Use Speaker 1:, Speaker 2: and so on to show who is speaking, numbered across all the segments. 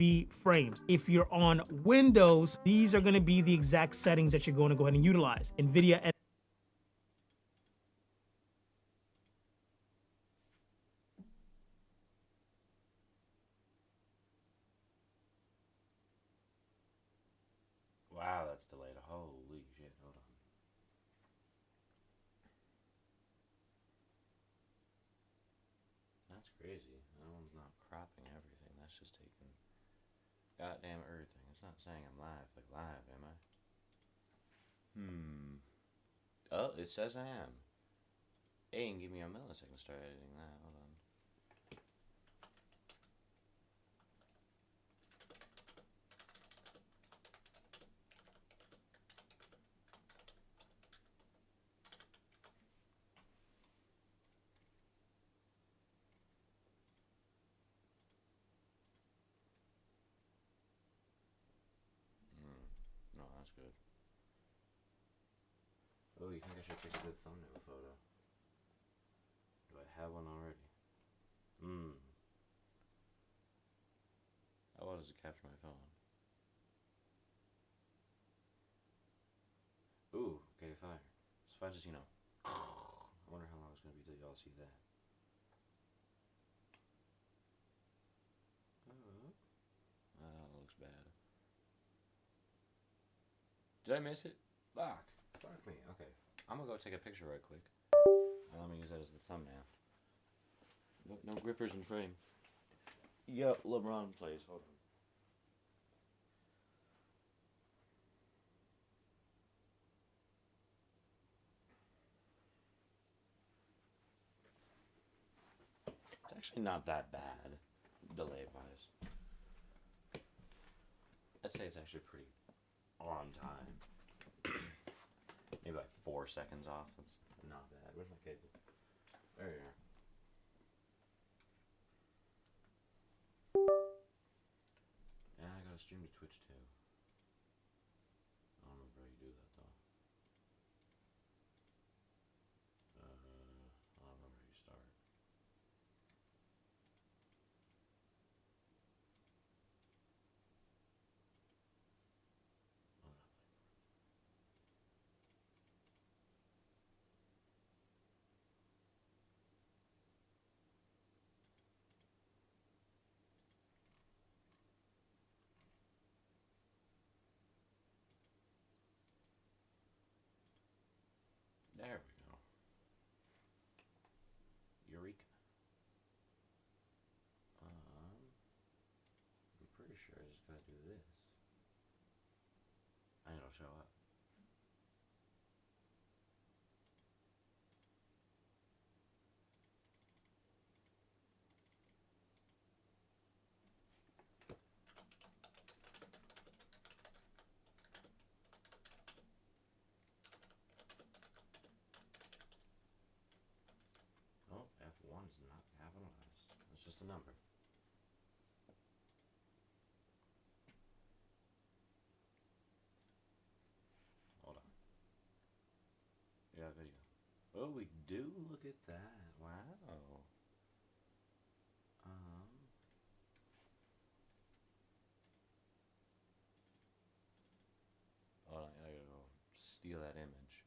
Speaker 1: be frames. If you're on Windows, these are going to be the exact settings that you're going to go ahead and utilize. NVIDIA.
Speaker 2: Wow, that's delayed. Holy shit, hold on. That's crazy. That one's not cropping everything. That's just taking goddamn everything. It's not saying I'm live, like live, am I? Hmm. Oh, it says I am. It ain't give me a millisecond to start editing that. Hold on. Hmm. No, that's good. Oh, you think I should take a good thumbnail photo? Do I have one already? Hmm. How well does it capture my phone? Ooh, okay, fire. So if I just, I wonder how long it's gonna be till y'all see that. That looks bad. Did I miss it? Fuck. Fuck me. Okay. I'm gonna go take a picture right quick. Let me use that as the thumbnail. No, no grippers in frame. Yo, LeBron plays. Hold on. It's actually not that bad, delay wise. I'd say it's actually pretty on time. Maybe like 4 seconds off. That's not bad. Where's my cable? There you are. Yeah, I gotta stream to Twitch too. I don't remember how you do that though. I don't remember how you start. There we go. Eureka. I'm pretty sure I just gotta do this. And it'll show up. Oh, F1 is not capitalized. It's just a number. Hold on. Yeah, video. Oh, we do. Look at that. Wow. Um. Hold on. I gotta go steal that image.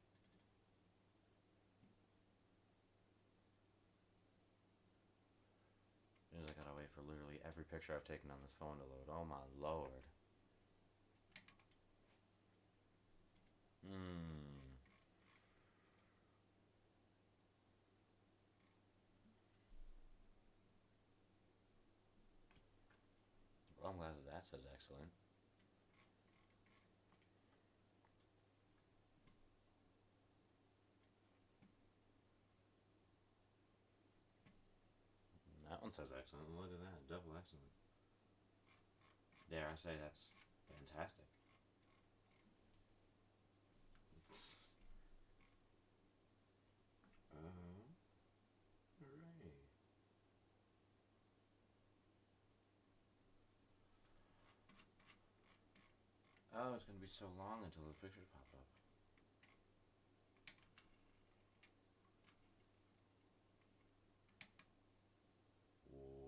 Speaker 2: Because I gotta wait for literally every picture I've taken on this phone to load. Oh my lord. Hmm. Well, I'm glad that says excellent. That one says excellent. Look at that. Double excellent. Dare I say that's fantastic. Hooray. Oh, it's gonna be so long until the pictures pop up.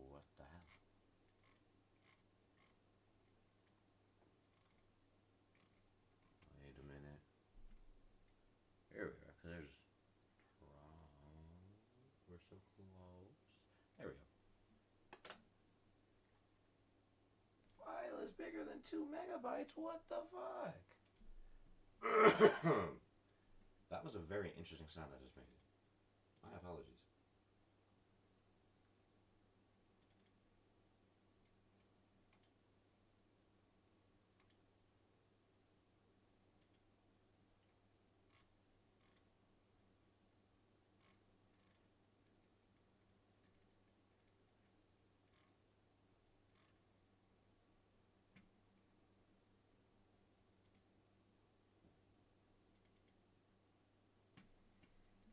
Speaker 2: What the hell? bigger than 2 megabytes. What the fuck? That was a very interesting sound I just made. My apologies.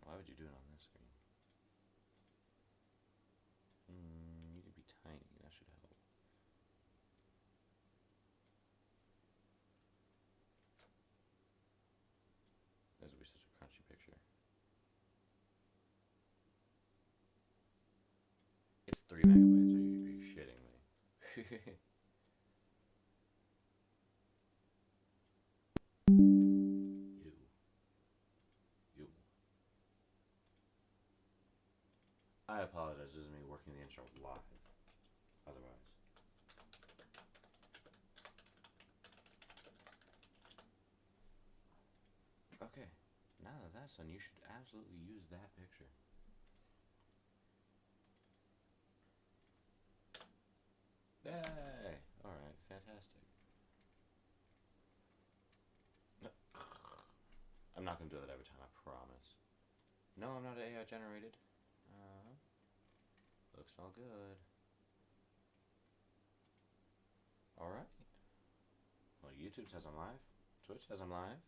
Speaker 2: Why would you do it on this screen? You could be tiny. That should help. This would be such a crunchy picture. It's 3 megabytes. Are you shitting me? You. I apologize. This is me working the intro live. Otherwise. Okay. Now that that's done, you should absolutely use that picture. Yay! Alright, fantastic. I'm not gonna do that every time, I promise. No, I'm not AI generated. Looks all good. Alright. Well, YouTube says I'm live. Twitch says I'm live.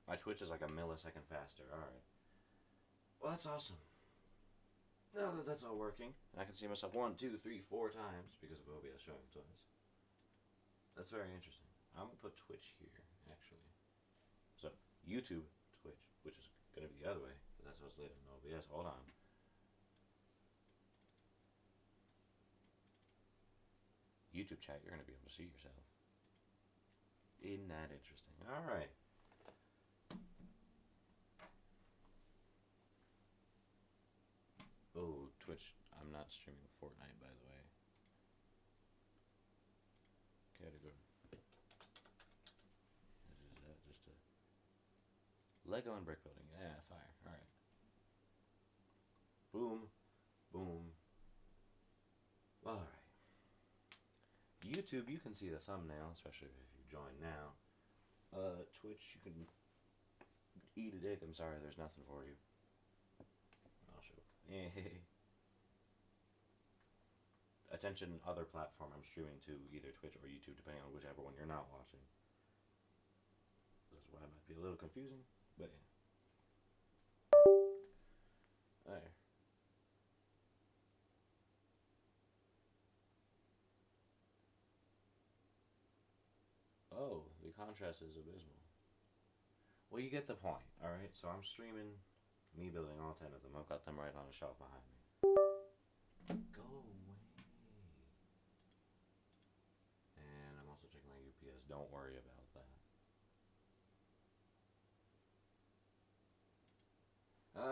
Speaker 2: My Twitch is like a millisecond faster. Alright. Well, that's awesome. Now that that's all working, and I can see myself 1, 2, 3, 4 times because of OBS showing twice. That's very interesting. I'm gonna put Twitch here, actually. So, YouTube, Twitch, which is gonna be the other way, but that's how it's laid in OBS. Hold on. YouTube chat, you're gonna be able to see yourself. Isn't that interesting? Alright. Oh, Twitch, I'm not streaming Fortnite, by the way. Category. Is that just a Lego and brick building? Yeah, fire. Alright. Boom. Boom. Alright. YouTube, you can see the thumbnail, especially if you join now. Twitch, you can eat a dick. I'm sorry, there's nothing for you. I'll show. Attention, other platform I'm streaming to, either Twitch or YouTube, depending on whichever one you're not watching. That's why it might be a little confusing, but yeah. There. Oh, the contrast is abysmal. Well, you get the point, alright? So I'm streaming me building all 10 of them. I've got them right on a shelf behind me. Go away. And I'm also checking my UPS. Don't worry about that.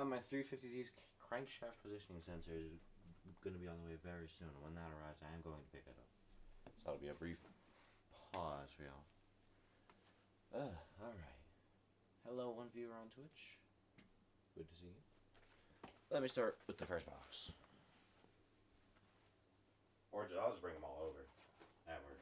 Speaker 2: My 350D's crankshaft positioning sensor is going to be on the way very soon. And when that arrives, I am going to pick it up. So that'll be a brief pause for y'all. Alright. Hello, one viewer on Twitch. Good to see you. Let me start with the first box. Or I'll just bring them all over. That works.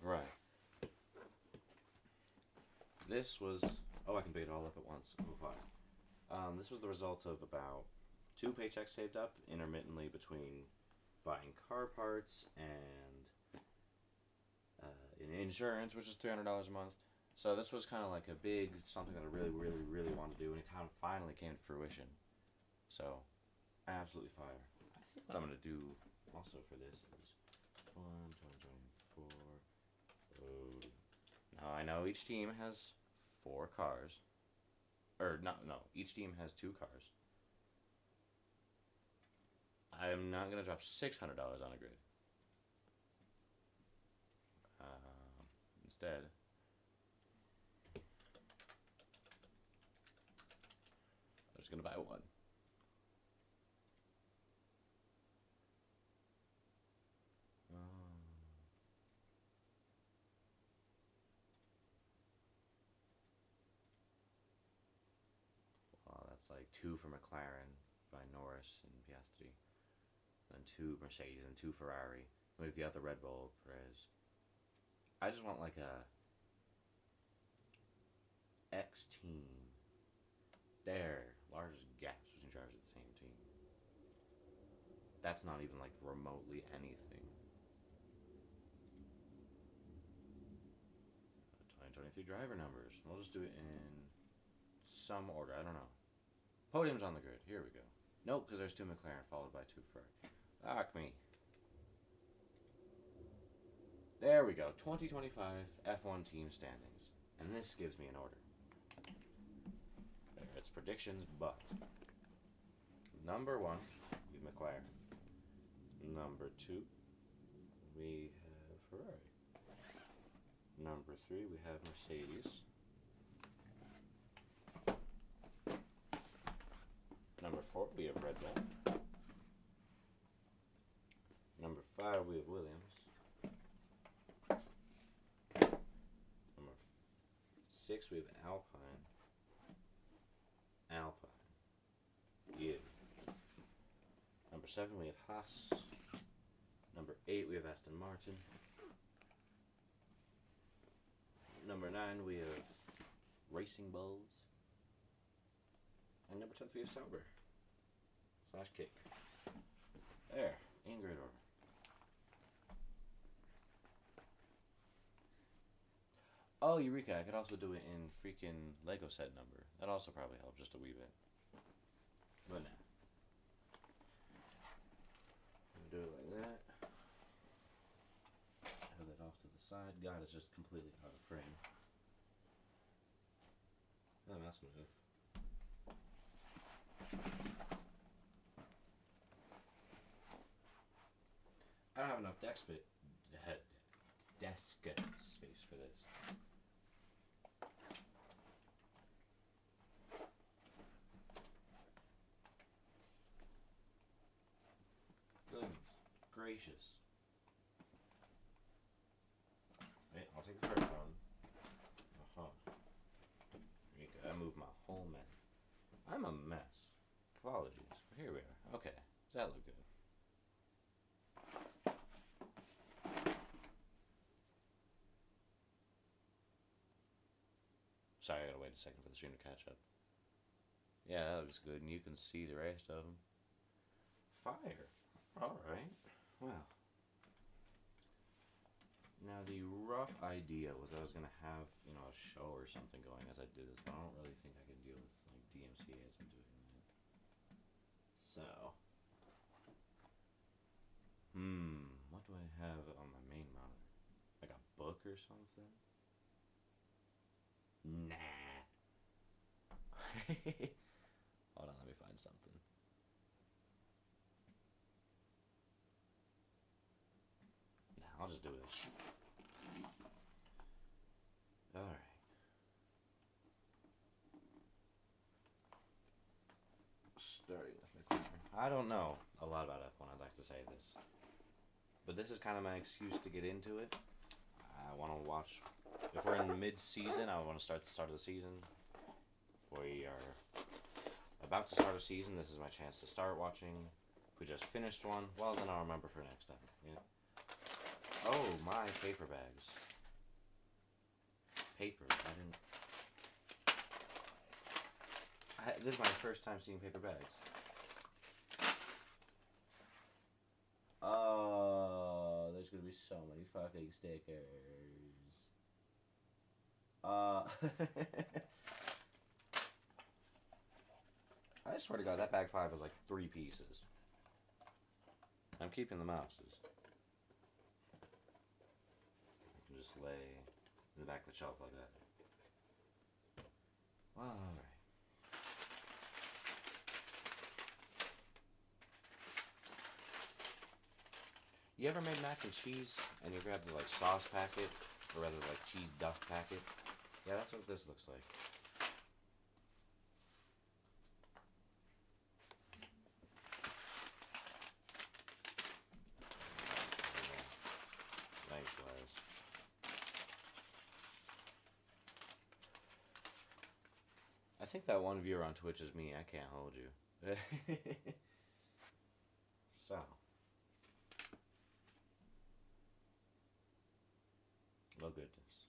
Speaker 2: Right. This was... Oh, I can pick it all up at once. Oh, fine. This was the result of about 2 paychecks saved up intermittently between buying car parts and insurance, which is $300 a month, So this was kind of like a big something that I really, really, really wanted to do, and it kind of finally came to fruition. So, absolutely fire. I think what I'm gonna do also for this is 1, 2, 24. Oh. Now I know each team has 4 cars, or no, each team has 2 cars. I'm not gonna drop $600 on a grid. Instead, I'm just gonna buy one. Well, that's like 2 for McLaren by Norris and Piastri, then 2 Mercedes and 2 Ferrari with the other Red Bull Perez. I just want like a X team. There, largest gaps between drivers of the same team. That's not even like remotely anything. 2023 driver numbers. We'll just do it in some order. I don't know. Podiums on the grid. Here we go. Nope, because there's 2 McLaren followed by 2 Ferrari. Fuck me. There we go. 2025 F1 team standings. And this gives me an order. There, it's predictions, but number 1, we have McLaren. Number 2, we have Ferrari. Number 3, we have Mercedes. Number 4, we have Red Bull. Number 5, we have Williams. Number 6, we have Alpine. Yeah. Number 7, we have Haas. Number 8, we have Aston Martin. Number 9, we have Racing Bulls. And number 10, we have Sauber. / Kick. There, in grid order. Oh, Eureka, I could also do it in freaking Lego set number. That also probably helped just a wee bit. But nah. Do it like that. Have that off to the side. God, it's just completely out of frame. Oh, that's move. I don't have enough desk space for this. Goodness gracious. Wait, I'll take the first one. I moved my whole mess. I'm a mess. Apologies. Here we are. Okay. Does that look good? Sorry, I gotta wait a second for the stream to catch up. Yeah, that looks good, and you can see the rest of them. Fire. Alright. Well. Now, the rough idea was I was gonna have, a show or something going as I did this, but I don't really think I can deal with, DMCA as I'm doing that. So. What do I have on my main monitor? Like a book or something? Nah. Hold on, let me find something. Nah, I'll just do this. Alright. Starting with McLaren. I don't know a lot about F1, I'd like to say this. But this is kind of my excuse to get into it. I want to watch. If we're in the mid-season, I want to start the start of the season. If we are about to start a season, this is my chance to start watching. If we just finished one, well, then I'll remember for next time. Yeah. Oh, my paper bags. Paper. This is my first time seeing paper bags. Oh, there's gonna be so many fucking stickers. I swear to God, that bag 5 was like 3 pieces. I'm keeping the mouses. I can just lay in the back of the shelf like that. Well, alright. You ever made mac and cheese and you grab the like sauce packet, or rather like cheese duff packet? Yeah, that's what this looks like. Lengthwise. I think that one viewer on Twitch is me. I can't hold you. So. Oh goodness.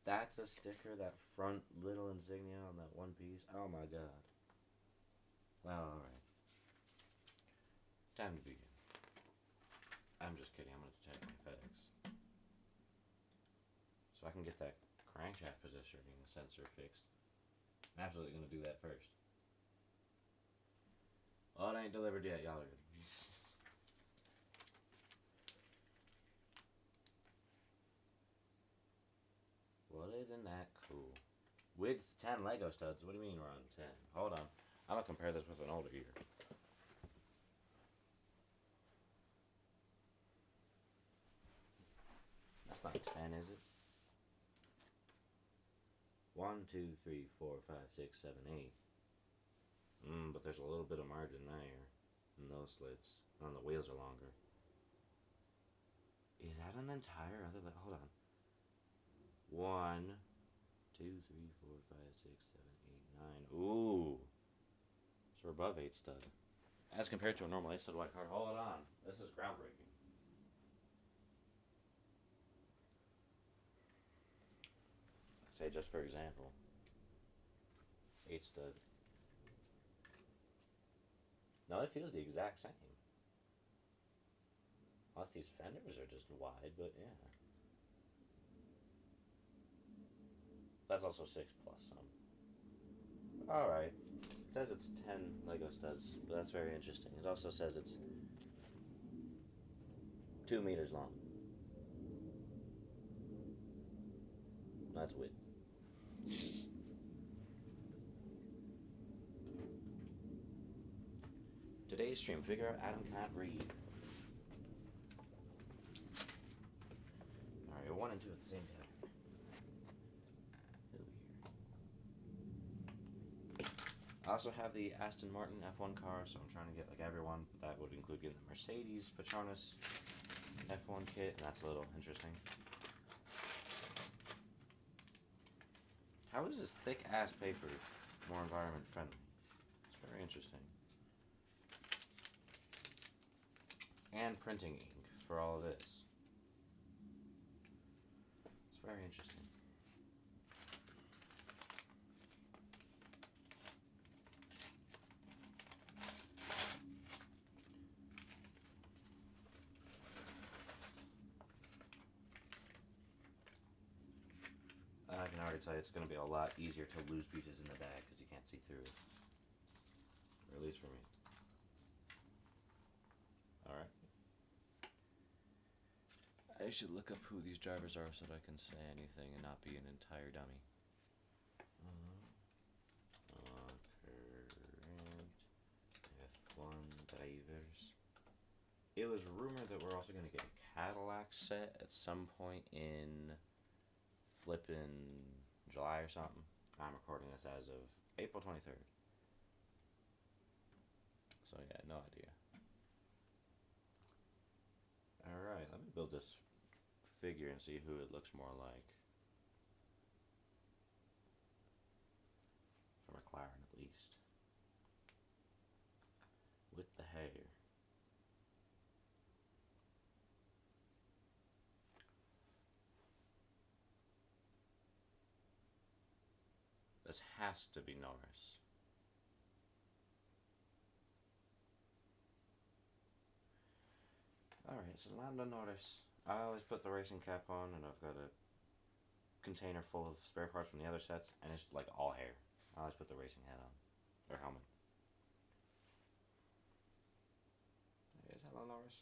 Speaker 2: That's a sticker, that front little insignia on that one piece. Oh my god. Well, alright. Time to begin. I'm just kidding, I'm gonna check my FedEx. So I can get that crankshaft positioning sensor fixed. I'm absolutely gonna do that first. Oh, it ain't delivered yet, y'all are good. Well, isn't that cool? With 10 Lego studs. What do you mean we're on 10? Hold on. I'm gonna compare this with an older year. That's not 10, is it? 1, 2, 3, 4, 5, 6, 7, 8. But there's a little bit of margin there in those slits. And the wheels are longer. Is that an entire other? Hold on. 1, 2, 3, 4, 5, 6, 7, 8, 9. Ooh. So we're above 8 stud. As compared to a normal 8 stud white card. Hold on. This is groundbreaking. Say just for example. 8 stud. No, it feels the exact same. Unless these fenders are just wide, but yeah. That's also 6 plus some. Alright. It says it's 10 Lego studs, but that's very interesting. It also says it's 2 meters long. That's width. Today's stream, figure out Adam can't read. Alright, 1 and 2 at the same time. I also have the Aston Martin F1 car, so I'm trying to get like everyone. That would include getting the Mercedes Petronas F1 kit, and that's a little interesting. How is this thick ass paper more environment friendly? It's very interesting. And printing ink for all of this. It's very interesting. I can already tell you it's going to be a lot easier to lose pieces in the bag because you can't see through it. Or at least for me. Alright. I should look up who these drivers are so that I can say anything and not be an entire dummy. Current F1 drivers. It was rumored that we're also going to get a Cadillac set at some point in flippin' July or something. I'm recording this as of April 23rd. So yeah, no idea. Alright, let me build this figure and see who it looks more like. For McLaren at least. With the hair. This has to be Norris. Alright, so Lando Norris. I always put the racing cap on and I've got a container full of spare parts from the other sets, and it's like all hair. I always put the racing hat on, or helmet. There is. Hello, Norris.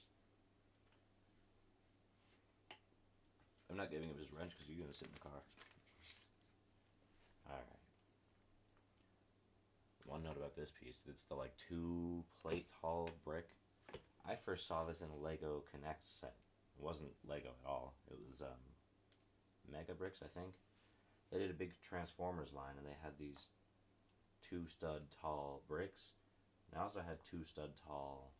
Speaker 2: I'm not giving him his wrench because you're gonna sit in the car. Alright. One note about this piece, it's the like 2-plate tall brick. I first saw this in a Lego Connect set. It wasn't Lego at all. It was Mega Bricks, I think. They did a big Transformers line and they had these 2-stud tall bricks. And I also had 2-stud tall,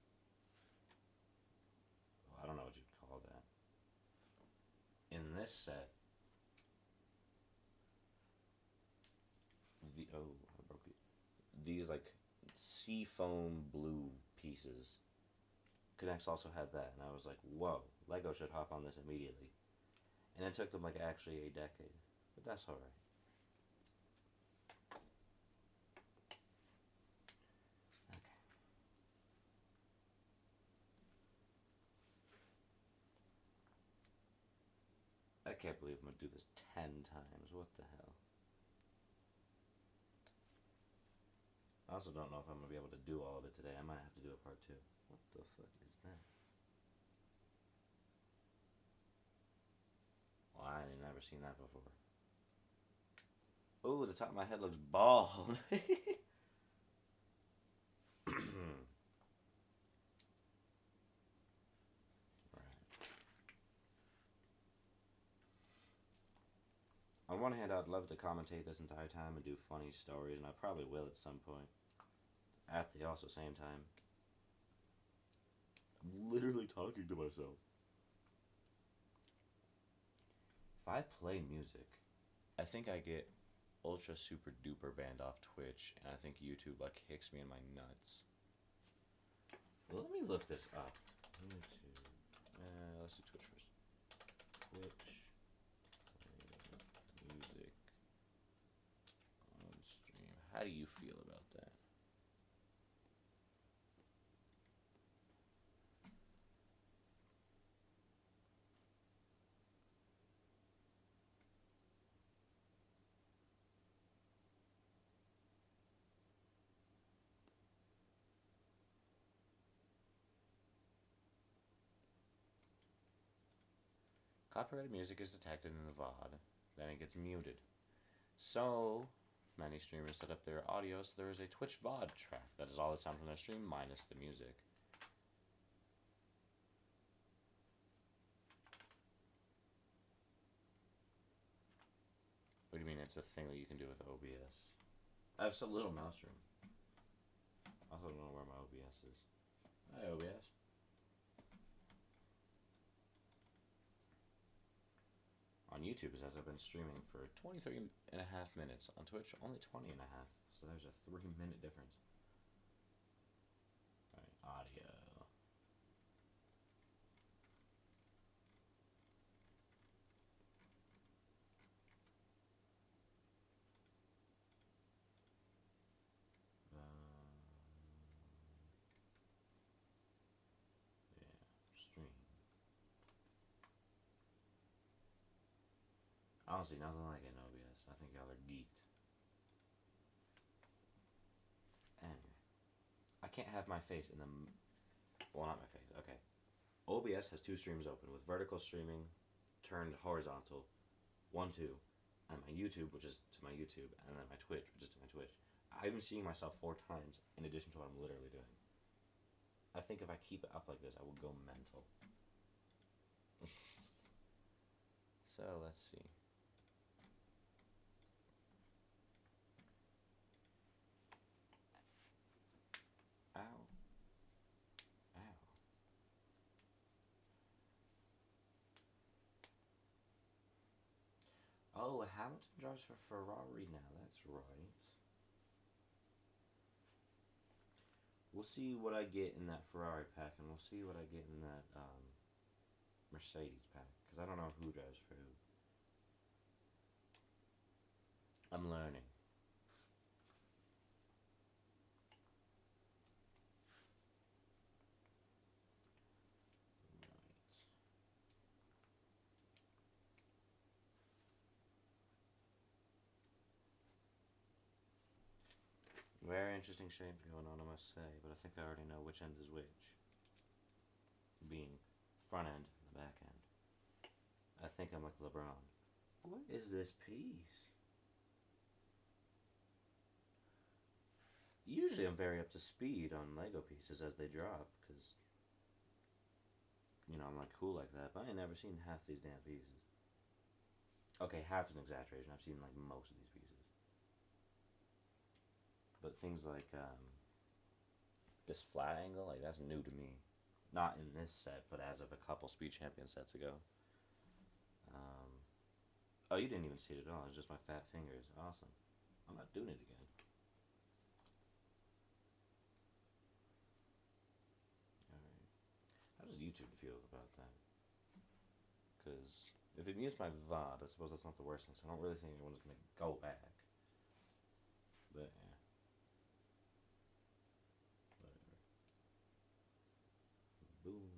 Speaker 2: well, I don't know what you'd call that. In this set, I broke it. These like seafoam blue pieces. Connects also had that, and I was like, whoa, Lego should hop on this immediately. And it took them like actually a decade, but that's alright. I can't believe I'm gonna do this 10 times. What the hell? I also don't know if I'm gonna be able to do all of it today. I might have to do a part 2. What the fuck is that? Well, I ain't never seen that before. Ooh, the top of my head looks bald. On one hand, I'd love to commentate this entire time and do funny stories, and I probably will at some point. At the also same time, I'm literally talking to myself. If I play music, I think I get ultra super duper banned off Twitch, and I think YouTube like kicks me in my nuts. Well, let me look this up. YouTube. Let's do Twitch first. Twitch. Music on stream. How do you feel about that? Copyrighted music is detected in the VOD, then it gets muted. So many streamers set up their audio so there is a Twitch VOD track that is all the sound from their stream minus the music. What do you mean it's a thing that you can do with OBS? I have so little mouse room. I also don't know where my OBS is. Hi, OBS. On YouTube, it says I've been streaming for 23 and a half minutes. On Twitch, only 20 and a half. So there's a 3-minute difference. Alright, audio. Stream. Honestly, nothing like it in OBS. I think y'all are geeked. Anyway. I can't have my face in the... Well, not my face. Okay. OBS has 2 streams open, with vertical streaming turned horizontal. 1, 2. And my YouTube, which is to my YouTube. And then my Twitch, which is to my Twitch. I've been seeing myself 4 times, in addition to what I'm literally doing. I think if I keep it up like this, I will go mental. So, let's see. Ow. Ow. Oh, Hamilton drives for Ferrari now, that's right. We'll see what I get in that Ferrari pack, and we'll see what I get in that Mercedes pack, because I don't know who drives for who. I'm learning. Very interesting shape going on, I must say, but I think I already know which end is which. Being front end and the back end. I think I'm like LeBron. What is this piece? Usually I'm very up to speed on Lego pieces as they drop, because, you know, I'm like cool like that, but I ain't never seen half these damn pieces. Okay, half is an exaggeration. I've seen like most of these pieces. But things like this flat angle, like that's new to me. Not in this set, but as of a couple Speed Champion sets ago. Oh, you didn't even see it at all. It's just my fat fingers. Awesome. I'm not doing it again. Alright. How does YouTube feel about that? Because if it mutes my VOD, I suppose that's not the worst thing, so I don't really think anyone's going to go back. But, yeah. Whatever. Boom.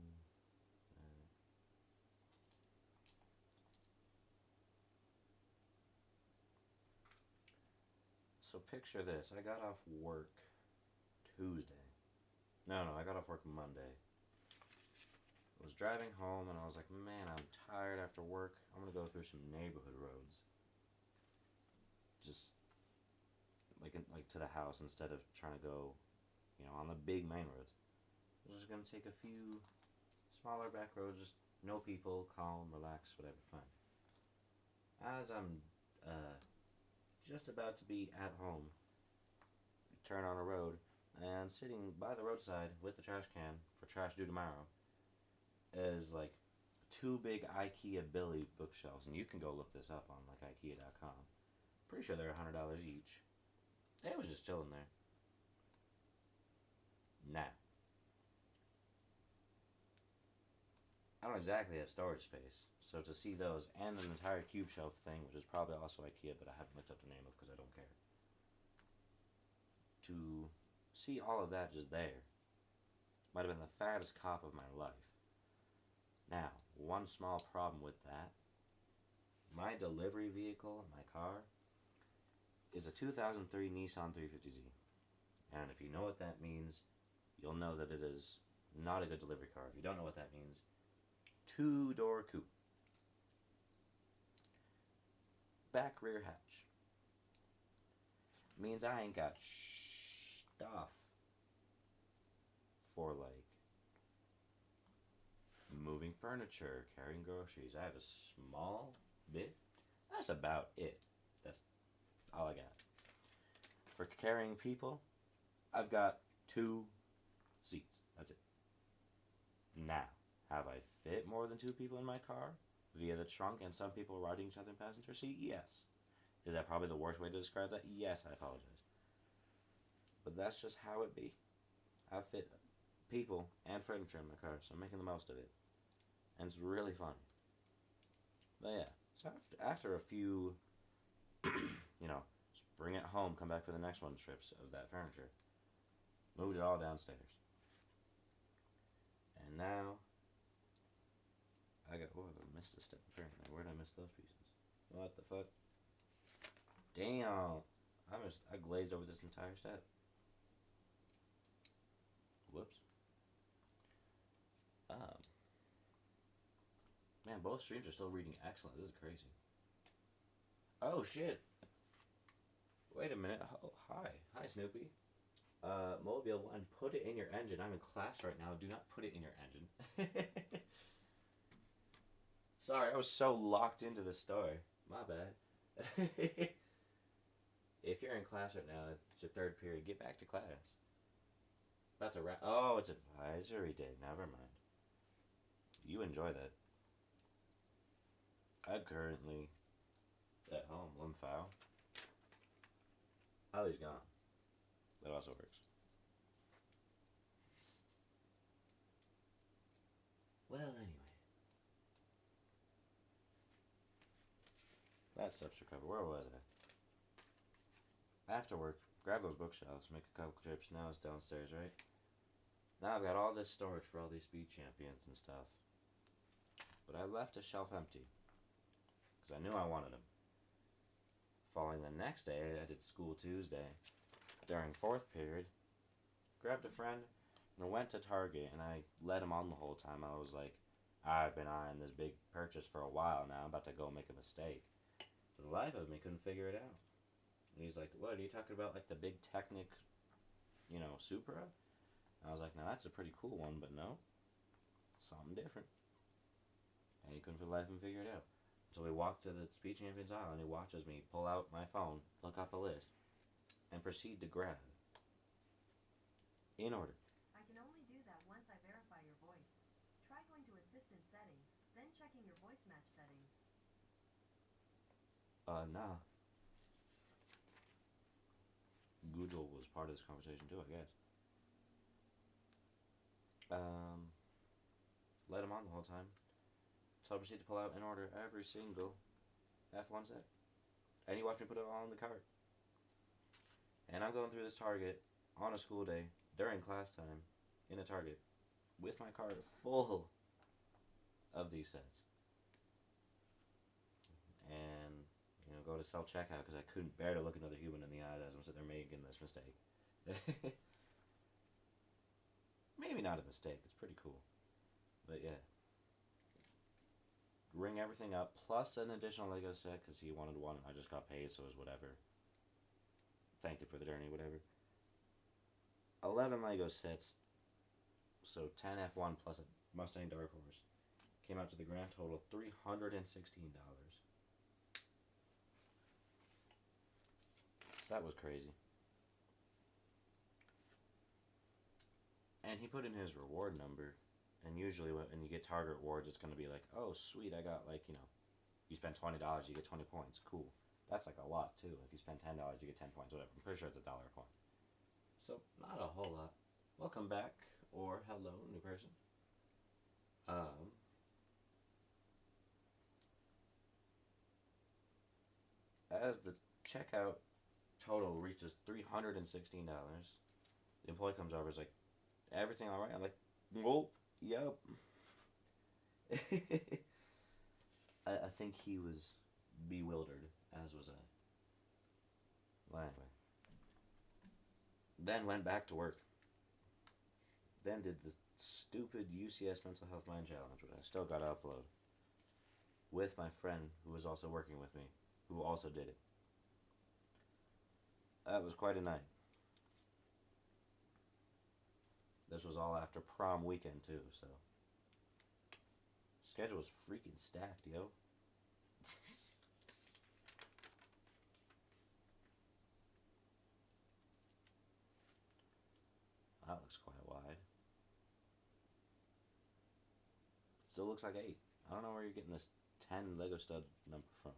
Speaker 2: So picture this. I got off work Tuesday. No, I got off work Monday. I was driving home and I was like, man, I'm tired after work. I'm going to go through some neighborhood roads. Just like to the house instead of trying to go, you know, on the big main roads. I was just going to take a few smaller back roads, just no people, calm, relax, whatever, fine. As I'm just about to be at home, turn on a road, and sitting by the roadside with the trash can for trash due tomorrow is like two big IKEA Billy bookshelves, and you can go look this up on like IKEA.com. Pretty sure they're $100 each. It was just chilling there. Now, I don't exactly have storage space, so to see those and an entire cube shelf thing, which is probably also IKEA, but I haven't looked up the name of because I don't care. To see all of that just there might have been the fattest cop of my life. Now, one small problem with that, my delivery vehicle, my car, is a 2003 Nissan 350Z. And if you know what that means, you'll know that it is not a good delivery car. If you don't know what that means, two-door coupe. Back rear hatch. Means I ain't got stuff for like moving furniture, carrying groceries. I have a small bit. That's about it. That's all I got. For carrying people, I've got 2 seats. That's it. Now, have I fit more than 2 people in my car via the trunk and some people riding each other in passenger seat? Yes. Is that probably the worst way to describe that? Yes, I apologize. But that's just how it be. I fit people and furniture in my car, so I'm making the most of it. And it's really fun. But yeah, so after a few, you know, just bring it home, come back for the next one trips of that furniture, moved it all downstairs. And now, I missed a step apparently. Where did I miss those pieces? What the fuck? Damn! I glazed over this entire step. Whoops. Man, both streams are still reading excellent. This is crazy. Oh shit! Wait a minute. Oh, hi Snoopy. Mobile 1, put it in your engine. I'm in class right now. Do not put it in your engine. Sorry, I was so locked into the story. My bad. If you're in class right now, it's your 3rd period. Get back to class. About to wrap. Oh, it's advisory day. Never mind. You enjoy that. I'm currently at home. Limfow. Oh, he's gone. That also works. Well, anyway. That steps are covered. Where was I? After work, grab those bookshelves, make a couple trips. Now it's downstairs, right? Now I've got all this storage for all these Speed Champions and stuff. But I left a shelf empty. Because I knew I wanted them. Following the next day, I did School Tuesday. during fourth period, grabbed a friend, and I went to Target, and I led him on the whole time. I was like, I've been eyeing this big purchase for a while now. I'm about to go make a mistake. For the life of me, couldn't figure it out. And he's like, what, are you talking about, like, the big Technic, Supra? And I was like, now that's a pretty cool one, but no. Something different. And he couldn't for the life of him figure it out. So we walked to the Speed Champions aisle, and he watches me pull out my phone, look up a list, and proceed to grab. In order.
Speaker 3: I can only do that once I verify your voice. Try going to Assistant Settings, then checking your voice match settings.
Speaker 2: Nah. Google was part of this conversation too, I guess. Let him on the whole time. So I proceed to pull out in order every single F1 set. And he watched me put it all in the cart. And I'm going through this Target on a school day during class time in a Target with my cart full of these sets. And, go to self-checkout because I couldn't bear to look another human in the eye as I'm sitting there making this mistake. Maybe not a mistake. It's pretty cool. But yeah. Ring everything up, plus an additional Lego set because he wanted one and I just got paid, so it was whatever. Thanked him for the journey, whatever. 11 Lego sets, so 10 F1 plus a Mustang Dark Horse. Came out to the grand total of $316. So that was crazy. And he put in his reward number. And usually when you get Target rewards, it's going to be like, oh, sweet, I got you spend $20, you get 20 points. Cool. That's like a lot, too. If you spend $10, you get 10 points, whatever. I'm pretty sure it's $1 a point. So, not a whole lot. Welcome back, or hello, new person. As the checkout total reaches $316, the employee comes over and is like, everything all right? I'm like, nope. Yep. I think he was bewildered, as was I. Well, anyway. Then went back to work. Then did the stupid UCS Mental Health Mind Challenge, which I still gotta upload, with my friend who was also working with me, who also did it. That was quite a night. This was all after prom weekend, too, so. Schedule was freaking stacked, yo. That looks quite wide. Still looks like 8. I don't know where you're getting this 10 Lego stud number from.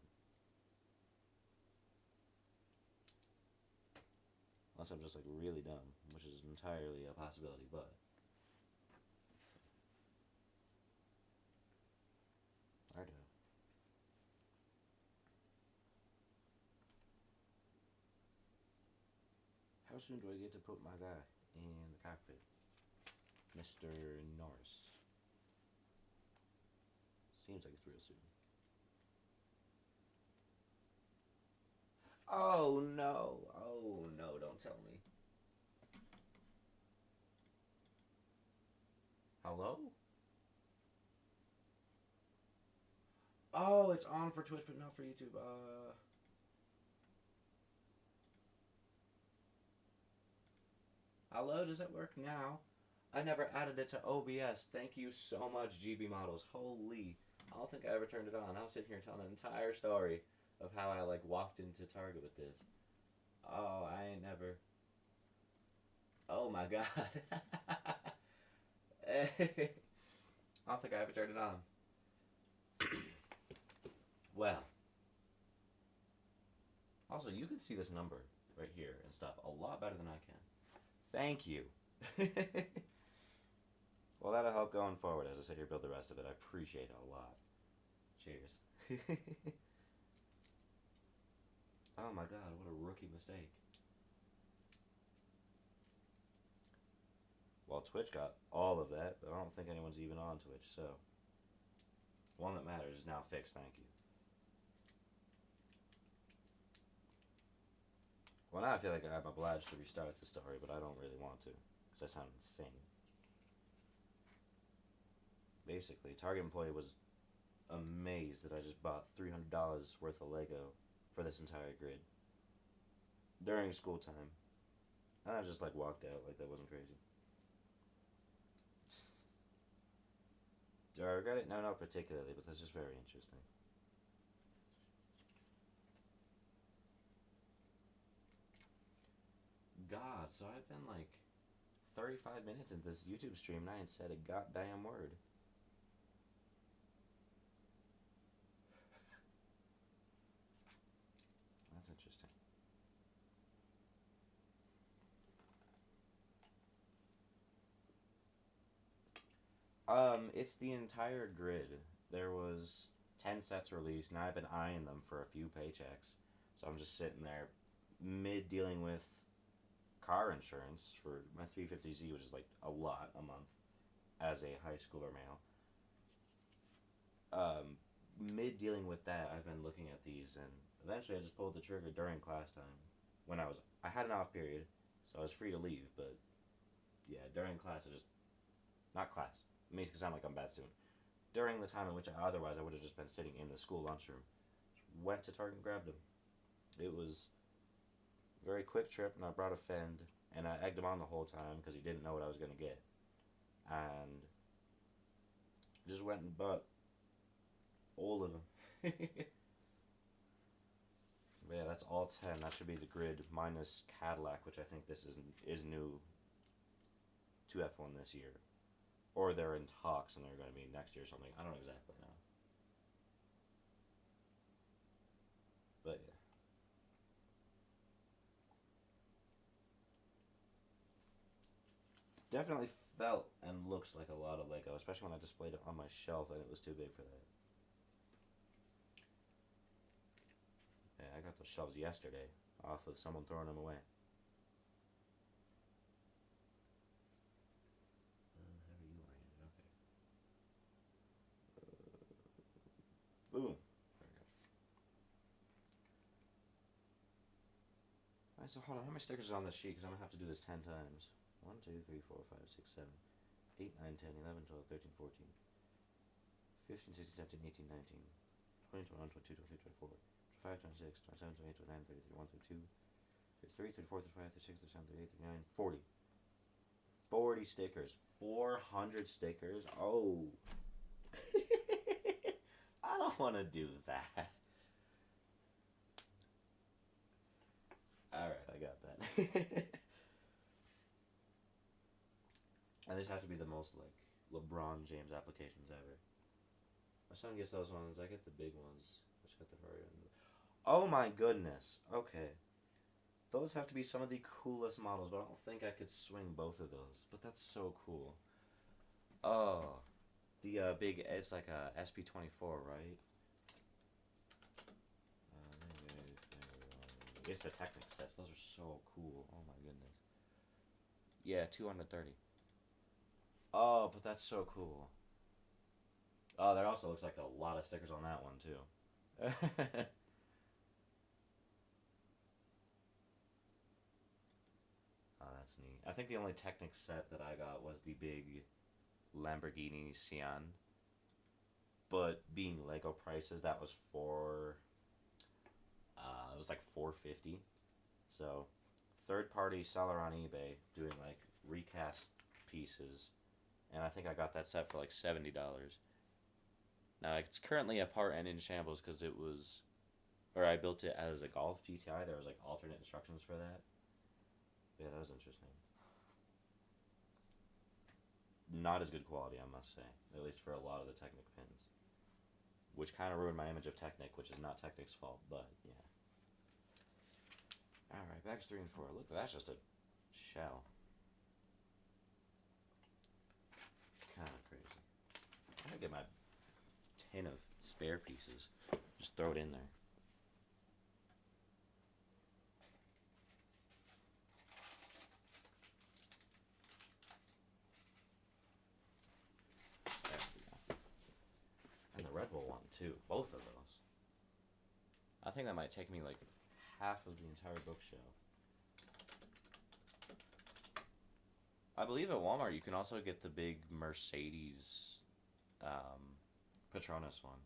Speaker 2: Unless I'm just really dumb, which is entirely a possibility, but. Righto. How soon do I get to put my guy in the cockpit? Mr. Norris. Seems like it's real soon. Oh no, don't tell me. Hello? Oh, it's on for Twitch but not for YouTube. Hello, does it work now? I never added it to OBS. Thank you so much, GB Models. Holy. I don't think I ever turned it on. I was sitting here telling an entire story of how I walked into Target with this. Oh, I ain't never. Oh my god. I don't think I ever turned it on. Well. Also, you can see this number right here and stuff a lot better than I can. Thank you. Well, that'll help going forward as I sit here build the rest of it. I appreciate it a lot. Cheers. Oh my god, what a rookie mistake. Well, Twitch got all of that, but I don't think anyone's even on Twitch, so. One that matters is now fixed, thank you. Well, now I feel like I'm obliged to restart the story, but I don't really want to, because that sounds insane. Basically, Target employee was amazed that I just bought $300 worth of Lego for this entire grid during school time. And I just like walked out like that wasn't crazy. Do I regret it? No, not particularly, but that's just very interesting. God, so I've been like 35 minutes into this YouTube stream and I ain't said a goddamn word. That's interesting. It's the entire grid. There was 10 sets released, and I've been eyeing them for a few paychecks. So I'm just sitting there, mid dealing with car insurance for my 350Z, which is like a lot a month as a high schooler male. Mid dealing with that, I've been looking at these, and eventually I just pulled the trigger during class time. When I had an off period, so I was free to leave, but yeah, during class not class. It makes it sound like I'm a bad student. During the time in which otherwise I would have just been sitting in the school lunchroom, went to Target and grabbed them. It was a very quick trip, and I brought a friend, and I egged him on the whole time because he didn't know what I was going to get. And just went and bought all of them. But yeah, that's all 10. That should be the grid minus Cadillac, which I think this is new to F1 this year. Or they're in talks and they're going to be next year or something. I don't exactly know. But yeah. Definitely felt and looks like a lot of Lego, especially when I displayed it on my shelf and it was too big for that. Yeah, I got those shelves yesterday off of someone throwing them away. Boom. There we go. Alright, so hold on. How many stickers are on this sheet? Because I'm going to have to do this 10 times. 1, 2, 3, 4, 5, 6, 7, 8, 9, 10, 11, 12, 13, 14, 15, 16, 17, 18, 19, 20, 21, 22, 23, 24, 25, 26, 27, 28, 29, 30, 31, 32, 33, 34, 35, 36, 37, 38, 39, 40. 40 stickers. 400 stickers? Oh. I don't want to do that. Alright, I got that. And these have to be the most, like, LeBron James applications ever. My son gets those ones. I get the big ones, which got the Ferrari. Oh my goodness. Okay. Those have to be some of the coolest models, but I don't think I could swing both of those. But that's so cool. Oh. The big, it's like a SP24, right? It's the Technic sets. Those are so cool. Oh my goodness. Yeah, 230. Oh, but that's so cool. Oh, there also looks like a lot of stickers on that one, too. Oh, that's neat. I think the only Technic set that I got was the big Lamborghini Sian. But being Lego prices, that was it was like $450. So, third party seller on eBay doing like recast pieces, and I think I got that set for like $70. Now it's currently apart and in shambles because I built it as a Golf GTI. There was like alternate instructions for that. Yeah, that was interesting. Not as good quality, I must say, at least for a lot of the Technic pins. Which kind of ruined my image of Technic, which is not Technic's fault, but yeah. Alright, bags 3 and 4. Look, that's just a shell. Kind of crazy. I'm gonna get my tin of spare pieces. Just throw it in there. There we go. And the Red Bull one, too. Both of those. I think that might take me like half of the entire bookshelf. I believe at Walmart you can also get the big Mercedes Patronus one.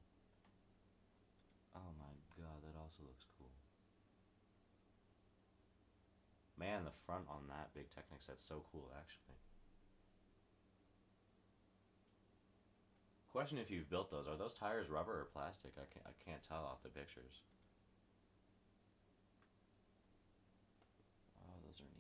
Speaker 2: Oh my god, that also looks cool. Man, the front on that big Technic set's so cool, actually. Question if you've built those. Are those tires rubber or plastic? I can't tell off the pictures. Oh, those are neat.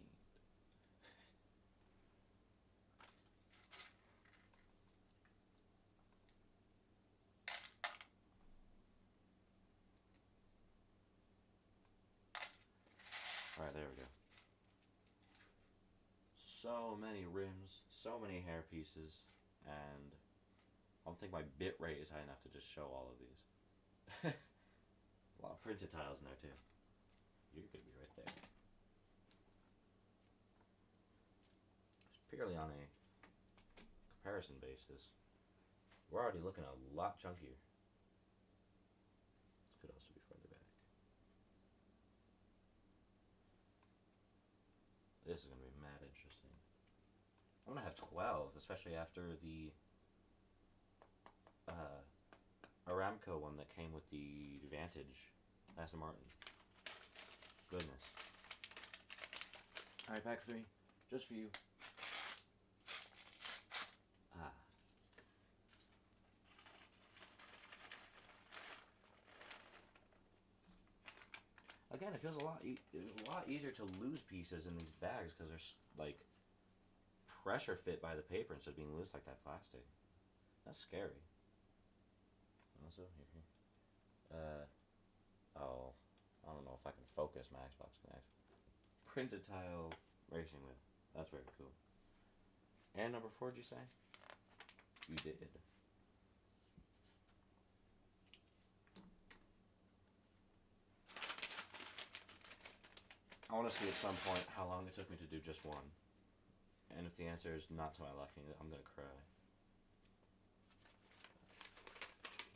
Speaker 2: Alright, there we go. So many rims, so many hair pieces, and I don't think my bit rate is high enough to just show all of these. A lot of printed tiles in there too. You're gonna be right there. It's purely on a comparison basis. We're already looking a lot chunkier. This could also be further back. This is going to be mad interesting. I'm going to have 12, especially after the Aramco one that came with the Vantage Aston Martin. Goodness. Alright, pack 3. Just for you. Ah. Again, it feels a lot easier to lose pieces in these bags because they're like pressure fit by the paper instead of being loose like that plastic. That's scary. Also, here. Oh, I don't know if I can focus my Xbox Connect. Printed tile racing wheel. That's very cool. And number 4, did you say? You did. I want to see at some point how long it took me to do just one. And if the answer is not to my liking, I'm going to cry.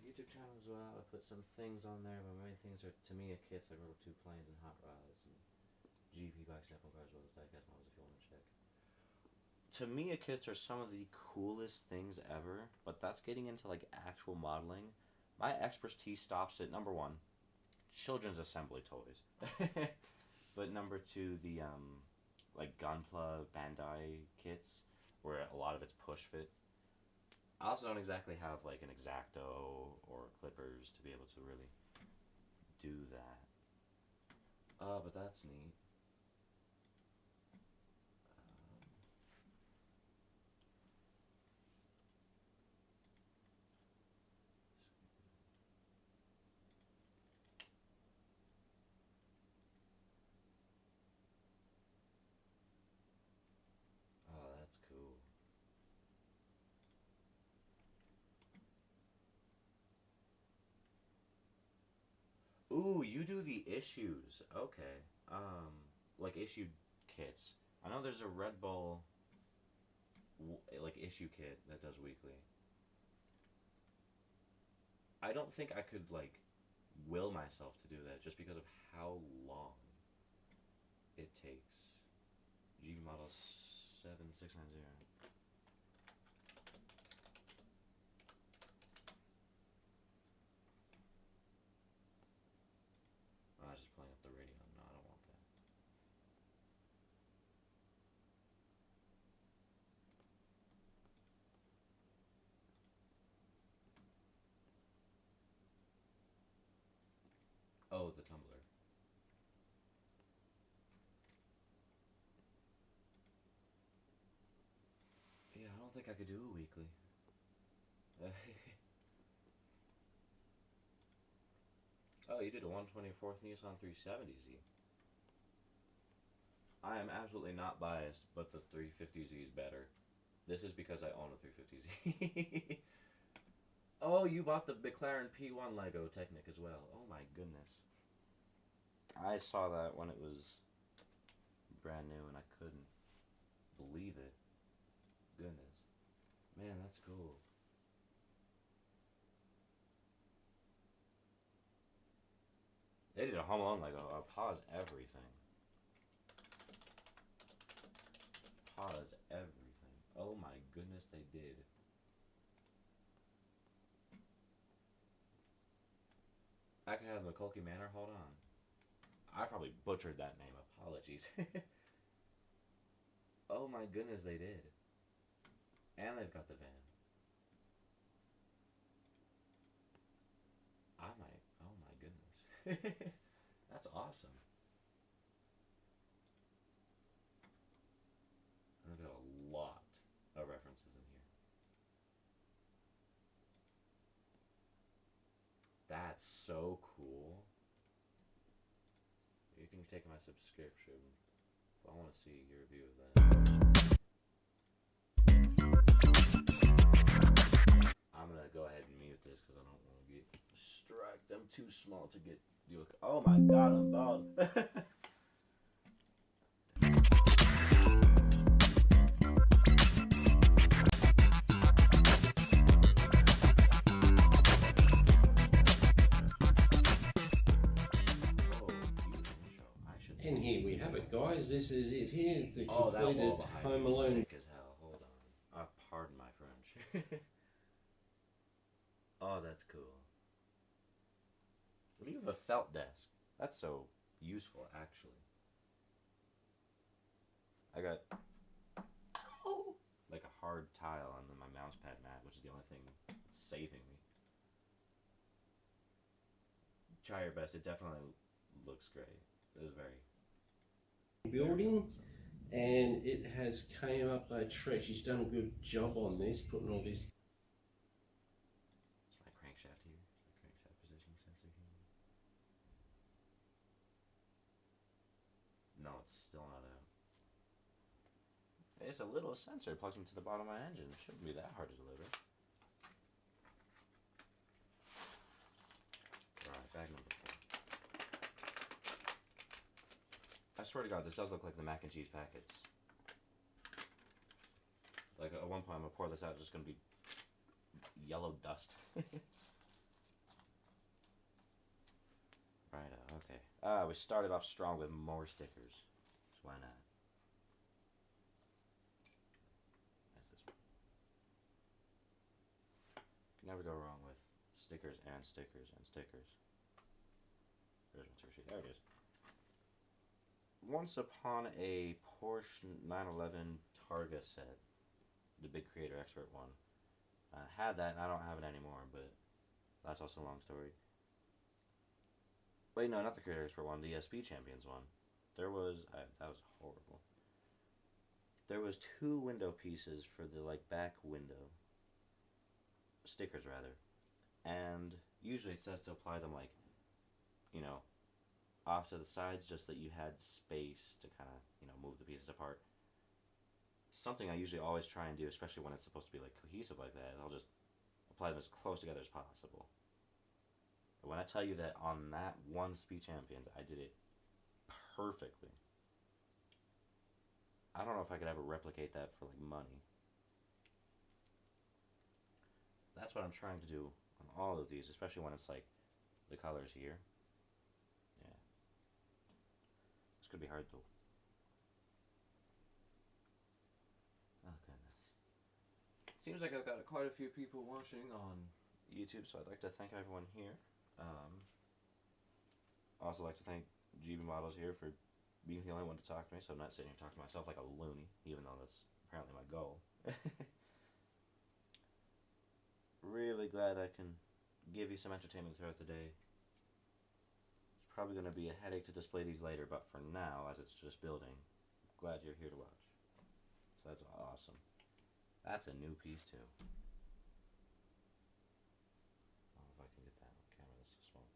Speaker 2: YouTube channel as well. I put some things on there. My main things are Tamiya kits, like Rubber 2 planes and hot rods, and GP bikes, F1 cars, as well as diecast models if you want to check. Tamiya kits are some of the coolest things ever, but that's getting into like actual modeling. My expertise stops at number 1, children's assembly toys. But number 2, the like Gunpla Bandai kits, where a lot of it's push fit. I also don't exactly have like an X-Acto or clippers to be able to really do that. But that's neat. Oh, that's cool. Ooh, you do the issues. Okay. Like issued kits. I know there's a Red Bull like issue kit that does weekly. I don't think I could like will myself to do that just because of how long it takes. G model 7690. I was just playing up the radio. No, I don't want that. Oh, the tumbler. Yeah, I don't think I could do it weekly. Oh, you did a 124th Nissan 370Z. I am absolutely not biased, but the 350Z is better. This is because I own a 350Z. Oh, you bought the McLaren P1 Lego Technic as well. Oh my goodness. I saw that when it was brand new and I couldn't believe it. Goodness. Man, that's cool. They did a Home Alone Lego. I'll pause everything. Pause everything. Oh my goodness, they did. I could have McCulkey Manor. Hold on. I probably butchered that name. Apologies. Oh my goodness, they did. And they've got the van. Oh my goodness. That's awesome. I've got a lot of references in here. That's so cool. You can take my subscription. I want to see your review of that. I'm gonna go ahead and mute this because I don't want to get striked. I'm too small to get you. Oh my god, I'm bald.
Speaker 4: And here we have it, guys. This is it here. The
Speaker 2: Oh, that
Speaker 4: completed
Speaker 2: wall behind
Speaker 4: Home
Speaker 2: me is
Speaker 4: Alone.
Speaker 2: sick as hell. Hold on. Pardon my French. Oh, that's cool. You have a felt desk. That's so useful, actually. I got like a hard tile on my mouse pad mat, which is the only thing saving me. Try your best. It definitely looks great. It is very
Speaker 4: Building, and it has came up a treat. She's done a good job on this, putting all this.
Speaker 2: It's my crankshaft here. It's my crankshaft positioning sensor here. No, it's still not out. It's a little sensor plugs into the bottom of my engine. It shouldn't be that hard to deliver. Alright, bag number 4. I swear to God, this does look like the mac and cheese packets. Like, at one point I'm gonna pour this out, it's just gonna be yellow dust. Right, okay. We started off strong with more stickers. So why not? That's this one. Can never go wrong with stickers and stickers and stickers. There's one sticker sheet. There it is. Once upon a Porsche 911 Targa set, the big creator expert one, had that, and I don't have it anymore, but that's also a long story. Wait, no, not the creator expert one, the Speed Champions one. There was, that was horrible. There was 2 window pieces for the, like, back window. Stickers, rather. And usually it says to apply them, like, you know, off to the sides, just that you had space to kind of, you know, move the pieces apart. Something I usually always try and do, especially when it's supposed to be like cohesive like that, I'll just apply them as close together as possible. But when I tell you that on that one Speed Champions, I did it perfectly. I don't know if I could ever replicate that for like money. That's what I'm trying to do on all of these, especially when it's like the colors here. Could be hard though. Oh goodness. Seems like I've got quite a few people watching on YouTube, so I'd like to thank everyone here. Also like to thank GB Models here for being the only one to talk to me, so I'm not sitting here talking to myself like a loony, even though that's apparently my goal. Really glad I can give you some entertainment throughout the day. Probably going to be a headache to display these later, but for now, as it's just building, glad you're here to watch. So that's awesome. That's a new piece too. I don't know if I can get that on camera, that's so small.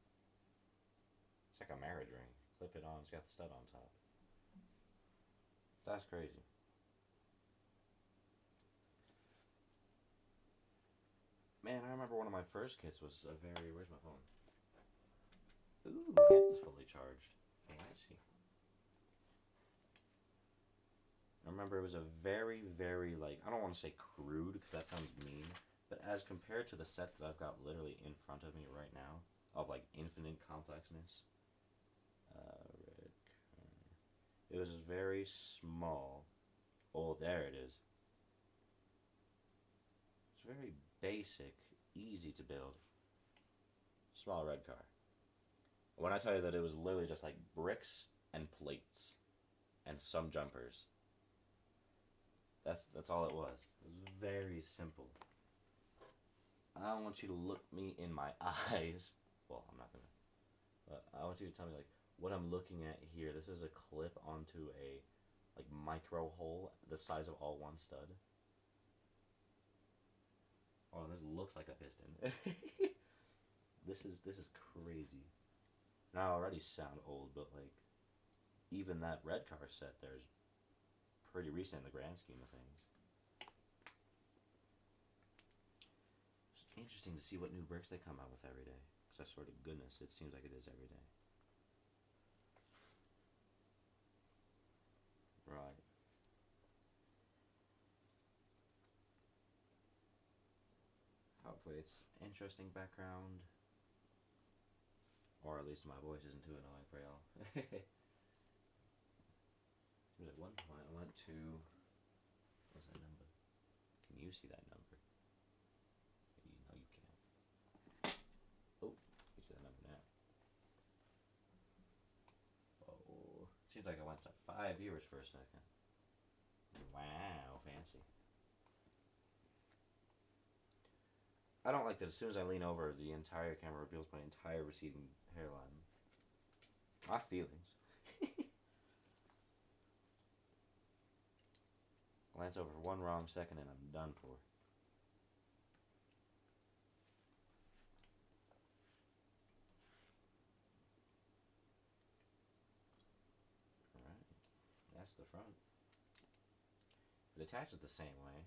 Speaker 2: It's like a marriage ring. Clip it on, it's got the stud on top. That's crazy. Man, I remember one of my first kits was a very, where's my phone? Ooh, it was fully charged. Fancy. I remember it was a very, very, like, I don't want to say crude, because that sounds mean, but as compared to the sets that I've got literally in front of me right now, of, like, infinite complexness, it was very small. Oh, there it is. very basic, easy to build, small red car. When I tell you that it was literally just like bricks and plates and some jumpers. That's all it was. It was very simple. I want you to look me in my eyes. Well, I'm not gonna. But I want you to tell me like what I'm looking at here. This is a clip onto a like micro hole the size of all one stud. Oh, this looks like a piston. This is crazy. And I already sound old, but like even that red car set there's pretty recent in the grand scheme of things. It's interesting to see what new bricks they come out with every day. Because I swear to goodness, it seems like it is every day. Right. Hopefully it's interesting background. Or at least my voice isn't too annoying for y'all. At one point I went to... What's that number? Can you see that number? No, you can't. Oh, you see that number now. Oh, seems like I went to 5 viewers for a second. Wow, fancy. I don't like that as soon as I lean over, the entire camera reveals my entire receding hairline. My feelings. Glance over one wrong second and I'm done for. Alright, that's the front. It attaches the same way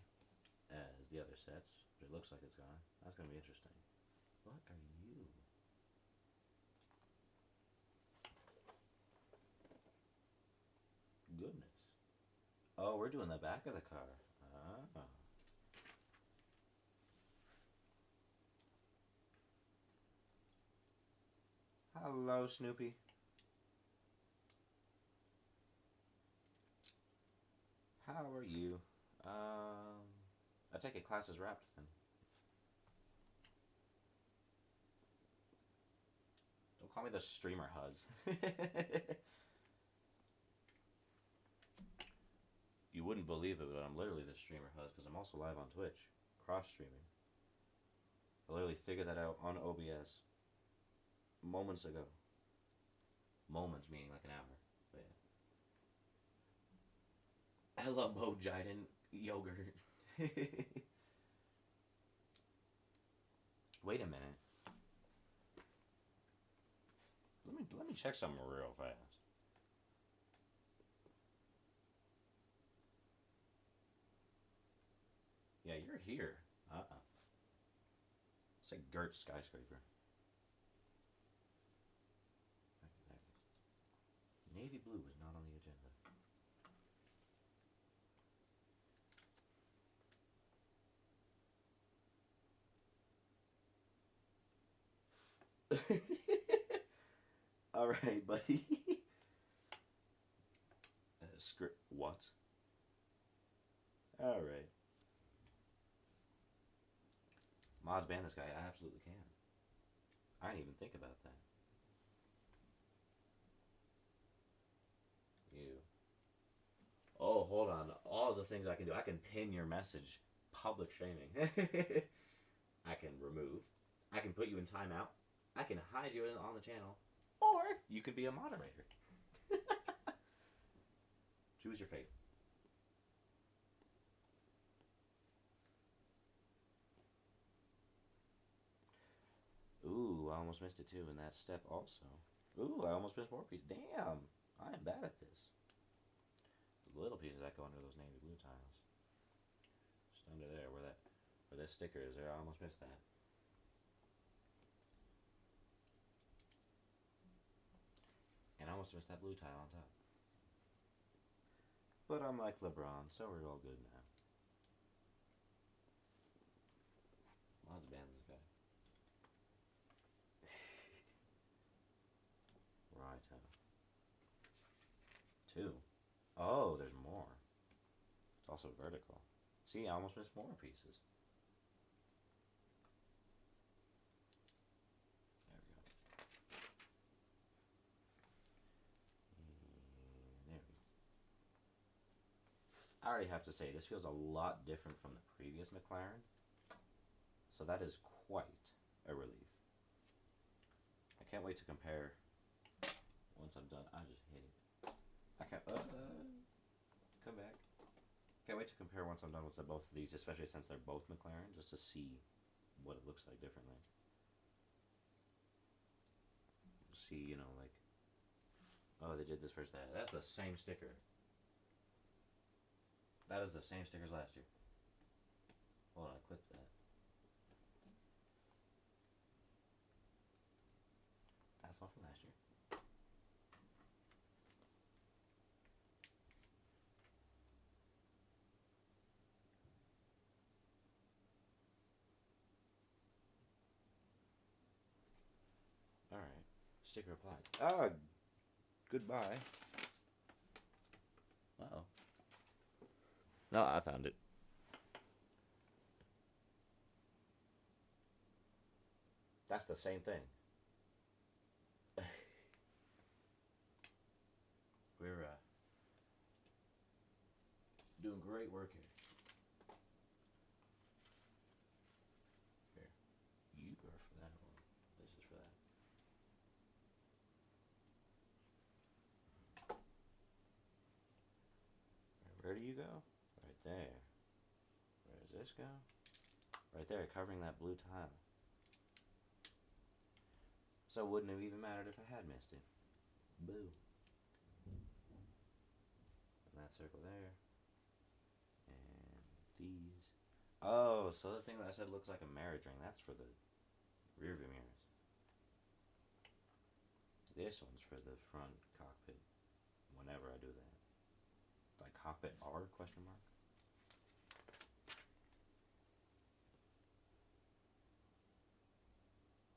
Speaker 2: as the other sets, but it looks like it's gone. That's going to be interesting. What are you? Goodness. Oh, we're doing the back of the car. Ah. Hello, Snoopy. How are you? I take it class is wrapped then. Don't call me the streamer Huz. You wouldn't believe it, but I'm literally the streamer Huz because I'm also live on Twitch, cross streaming. I literally figured that out on OBS moments ago. Moments meaning like an hour. But yeah. Hello, Mo Jiden Yogurt. Wait a minute. Let me check something real fast. Yeah, you're here. It's like Gert skyscraper. Navy blue was not on the agenda. Alright, buddy. Script. What? Alright. Mods ban this guy. I absolutely can. I didn't even think about that. You. Oh, hold on. All the things I can do. I can pin your message. Public shaming. I can remove. I can put you in timeout. I can hide you on the channel. Or you could be a moderator. Choose your fate. Ooh, I almost missed it too in that step also. Ooh, I almost missed more pieces. Damn, I am bad at this. The little pieces that go under those navy blue tiles. Just under there where that sticker is there, I almost missed that. And I almost missed that blue tile on top. But I'm like LeBron, so we're all good now. Let's ban this guy. Right. 2. Oh, there's more. It's also vertical. See, I almost missed more pieces. I already have to say, this feels a lot different from the previous McLaren. So that is quite a relief. I can't wait to compare once I'm done. I just hit it. I can't, come back. Can't wait to compare once I'm done with both of these, especially since they're both McLaren, just to see what it looks like differently. See, you know, like, oh, they did this first. That's the same sticker. That is the same sticker as last year. Hold on, I clipped that. That's one from last year. Alright. Sticker applied. Ah! Goodbye. Uh-oh. No, I found it. That's the same thing. We're doing great work here. Here. You are for that one. This is for that. Where do you go? Right there. Where does this go? Right there, covering that blue tile. So it wouldn't have even mattered if I had missed it. Boo. And that circle there. And these. Oh, so the thing that I said looks like a marriage ring, that's for the rear view mirrors. This one's for the front cockpit. Whenever I do that. Like cockpit R, question mark?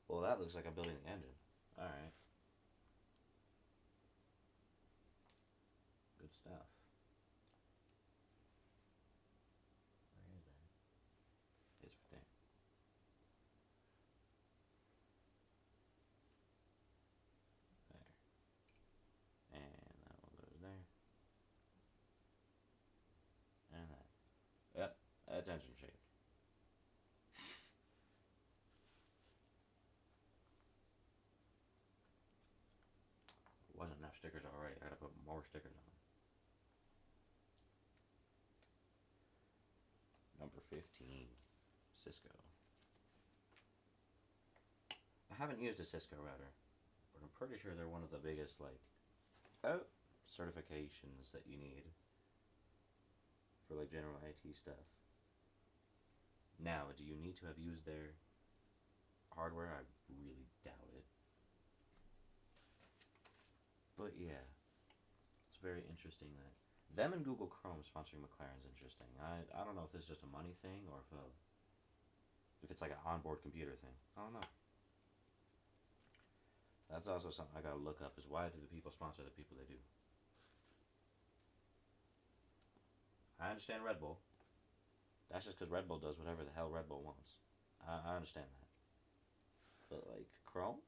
Speaker 2: Well, that looks like I'm building the engine. Alright. Good stuff. Where is that? It's right there. There. And that one goes there. And that. Yep, that's engine shake. Wasn't enough stickers already. I gotta put more stickers on. Number 15, Cisco. I haven't used a Cisco router, but I'm pretty sure they're one of the biggest, like, certifications that you need for, like, general IT stuff. Now, do you need to have used their hardware? I really doubt it. But yeah, it's very interesting that them and Google Chrome sponsoring McLaren's interesting. I don't know if this is just a money thing or if it's like an onboard computer thing. I don't know. That's also something I gotta look up, is why do the people sponsor the people they do? I understand Red Bull. That's just because Red Bull does whatever the hell Red Bull wants. I understand that. But like Chrome?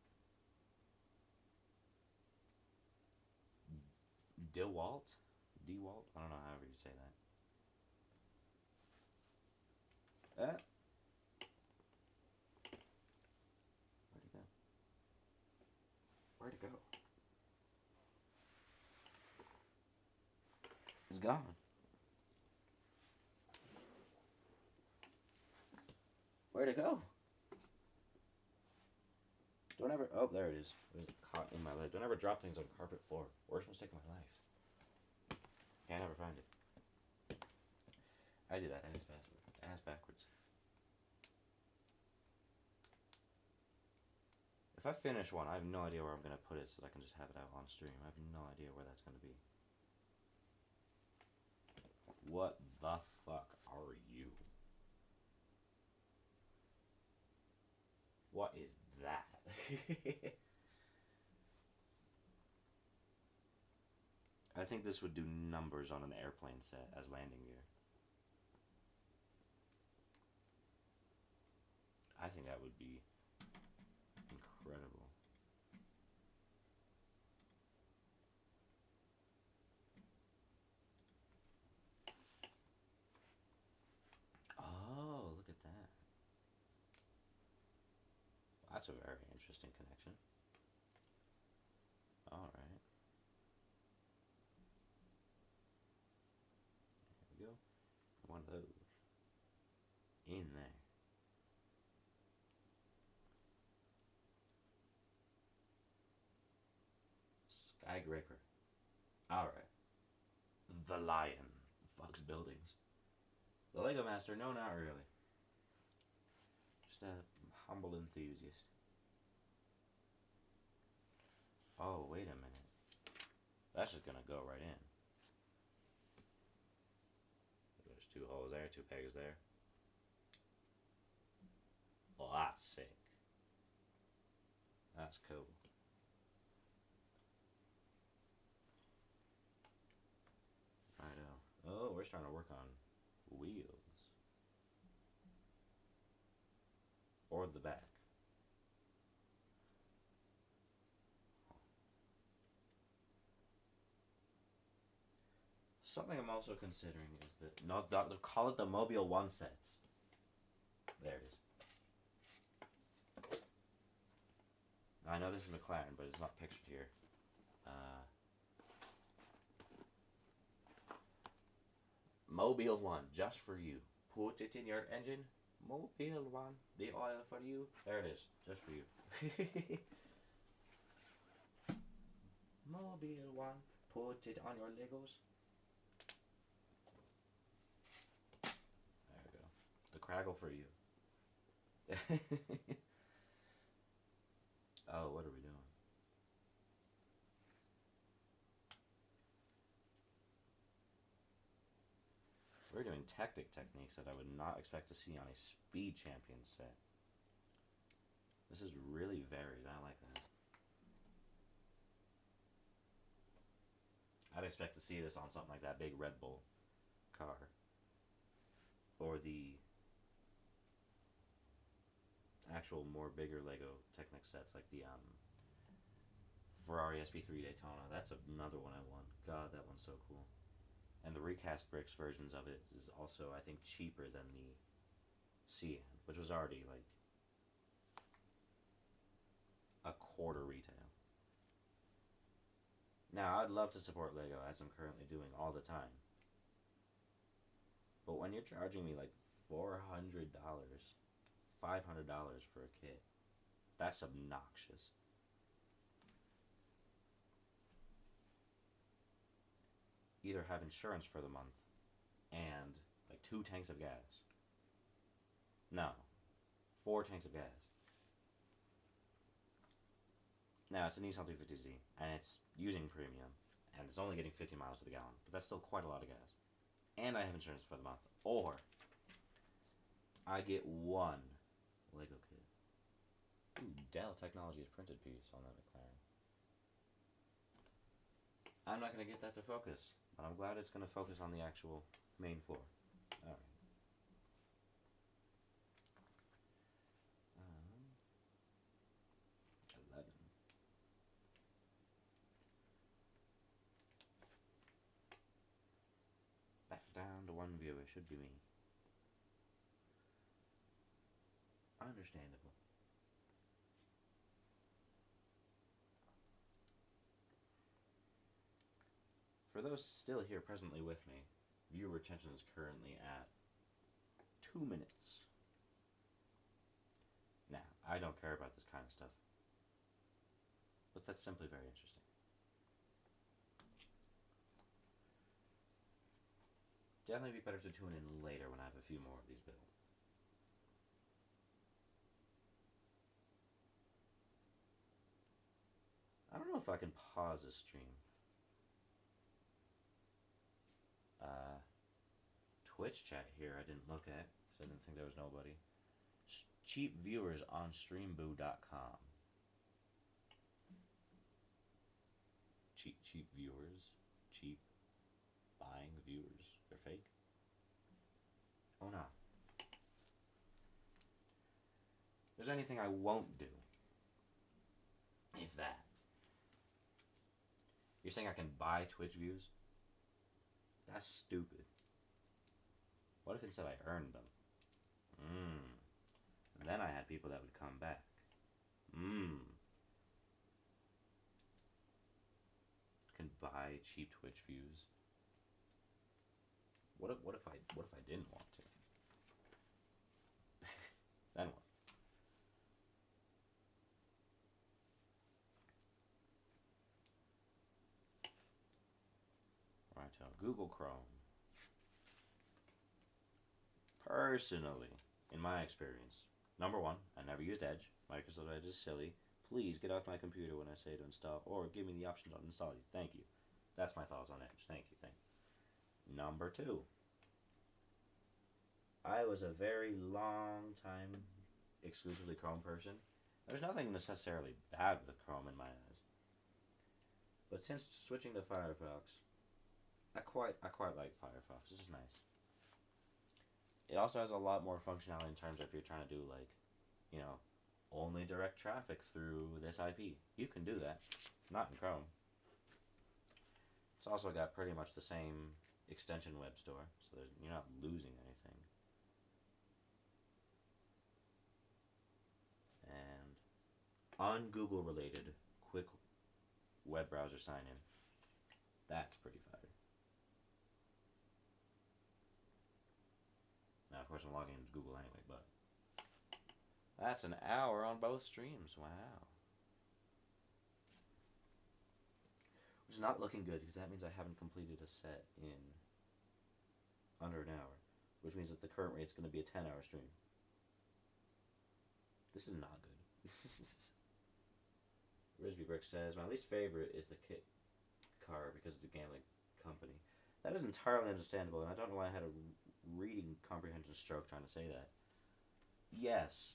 Speaker 2: DeWalt? DeWalt? I don't know however you say that. Where'd it go? Where'd it go? It's gone. Where'd it go? Don't ever. Oh, there it is. It was caught in my leg. Don't ever drop things on the carpet floor. Worst mistake of my life. Can't ever find it. I do that ass backwards. If I finish one, I have no idea where I'm gonna put it so that I can just have it out on stream. I have no idea where that's gonna be. What the fuck are you? What is that? I think this would do numbers on an airplane set as landing gear. I think that would be incredible. that's a very interesting connection. Alright. There we go. One of those. In there. Skygraper. Alright. The Lion. Fucks buildings. The Lego Master? No, not really. Just a humble enthusiast. Oh, wait a minute. That's just gonna go right in. There's 2 holes there, 2 pegs there. Well, that's sick. That's cool. Righto. Oh, we're starting to work on wheels. Or the back. Something I'm also considering is that call it the Mobile 1 sets. There it is. I know this is McLaren, but it's not pictured here. Mobile 1, just for you. Put it in your engine. Mobile 1, the oil for you. There it is, just for you. Mobile 1, put it on your Legos. There we go. The Craggle for you. Oh, what are we doing? We're doing tactic techniques that I would not expect to see on a Speed Champion set. This is really varied. I like that. I'd expect to see this on something like that big Red Bull car. Or the actual more bigger Lego Technic sets like the Ferrari SP3 Daytona. That's another one I want. God, that one's so cool. And the recast bricks versions of it is also, I think, cheaper than the Cian, which was already like a quarter retail. Now, I'd love to support Lego, as I'm currently doing all the time. But when you're charging me like $400, $500 for a kit, that's obnoxious. Either have insurance for the month and like 2 tanks of gas. No, 4 tanks of gas. Now, it's a Nissan 250Z, and it's using premium, and it's only getting 50 miles to the gallon, but that's still quite a lot of gas. And I have insurance for the month. Or I get 1 Lego kit. Ooh, Dell Technologies printed piece on that McLaren. I'm not going to get that to focus, but I'm glad it's going to focus on the actual main floor. Alright. 11. Back down to 1 viewer, should be me. Understandable. For those still here presently with me, viewer retention is currently at 2 minutes. Now, I don't care about this kind of stuff, but that's simply very interesting. Definitely be better to tune in later when I have a few more of these built. I don't know if I can pause this stream. Twitch chat here I didn't look at because I didn't think there was nobody. Cheap viewers on streamboo.com. Cheap viewers. Cheap buying viewers. They're fake. Oh no. If there's anything I won't do, it's that. You're saying I can buy Twitch views? That's stupid. What if instead I earned them? Then I had people that would come back. Mmm. Can buy cheap Twitch views. What if I didn't want to? Then what? Right, so Google Chrome. Personally, in my experience, number one, I never used Edge. Microsoft Edge is silly. Please get off my computer when I say to install, or give me the option to uninstall you. Thank you. That's my thoughts on Edge. Thank you. Number two, I was a very long time exclusively Chrome person. There's nothing necessarily bad with Chrome in my eyes. But since switching to Firefox, I quite like Firefox. It's just nice. It also has a lot more functionality in terms of if you're trying to do like, only direct traffic through this IP. You can do that. Not in Chrome. It's also got pretty much the same extension web store, so you're not losing anything. And un-Google related quick web browser sign-in. That's pretty fire. Now, of course, I'm logging into Google anyway, but that's an hour on both streams. Wow. Which is not looking good, because that means I haven't completed a set in under an hour, which means that the current rate's going to be a 10-hour stream. This is not good. Risby Brick says, my least favorite is the kit car because it's a gambling company. That is entirely understandable, and I don't know why I had a reading comprehension stroke trying to say that. Yes,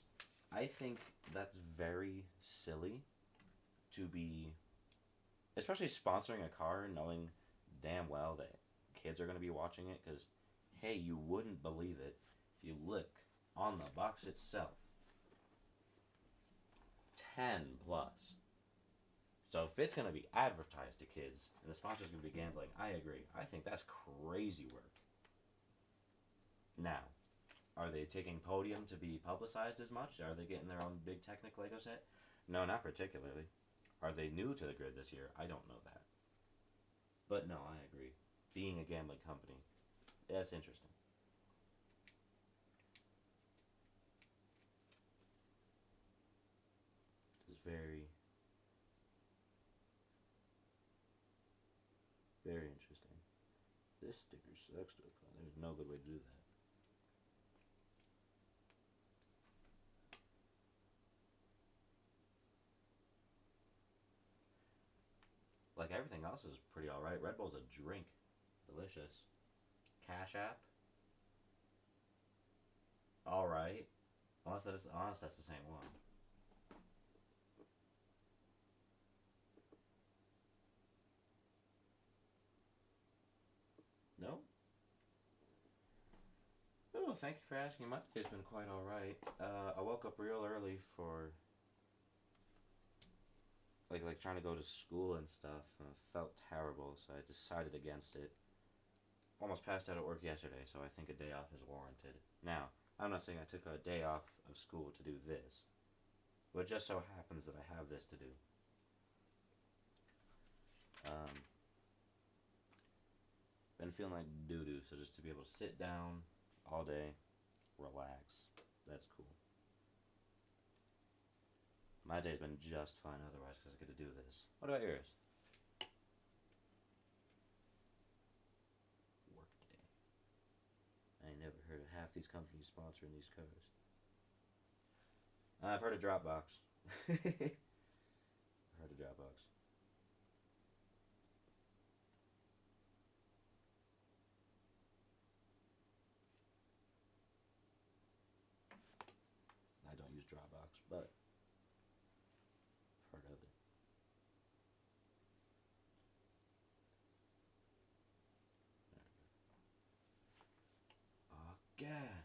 Speaker 2: I think that's very silly to be, especially sponsoring a car knowing damn well that kids are going to be watching it, because, hey, you wouldn't believe it if you look on the box itself. 10 plus. So if it's going to be advertised to kids and the sponsor's going to be gambling, I agree. I think that's crazy work. Now, are they taking Podium to be publicized as much? Are they getting their own big Technic Lego set? No, not particularly. Are they new to the grid this year? I don't know that. But no, I agree. Being a gambling company, that's interesting. It's very, very interesting. This sticker sucks to apply. There's no good way to do that. Like, everything else is pretty alright. Red Bull's a drink. Delicious. Cash App. Alright. Unless that's the same one. No? Oh, thank you for asking. My day's been quite alright. I woke up real early for like trying to go to school and stuff, and it felt terrible, so I decided against it. Almost passed out at work yesterday, so I think a day off is warranted. Now, I'm not saying I took a day off of school to do this, but it just so happens that I have this to do. Been feeling like doo-doo, so just to be able to sit down all day, relax, that's cool. My day's been just fine otherwise because I get to do this. What about yours? Workday. I ain't never heard of half these companies sponsoring these cars. I've heard of Dropbox. I've heard of Dropbox. I don't use Dropbox, but I've heard of it. Again.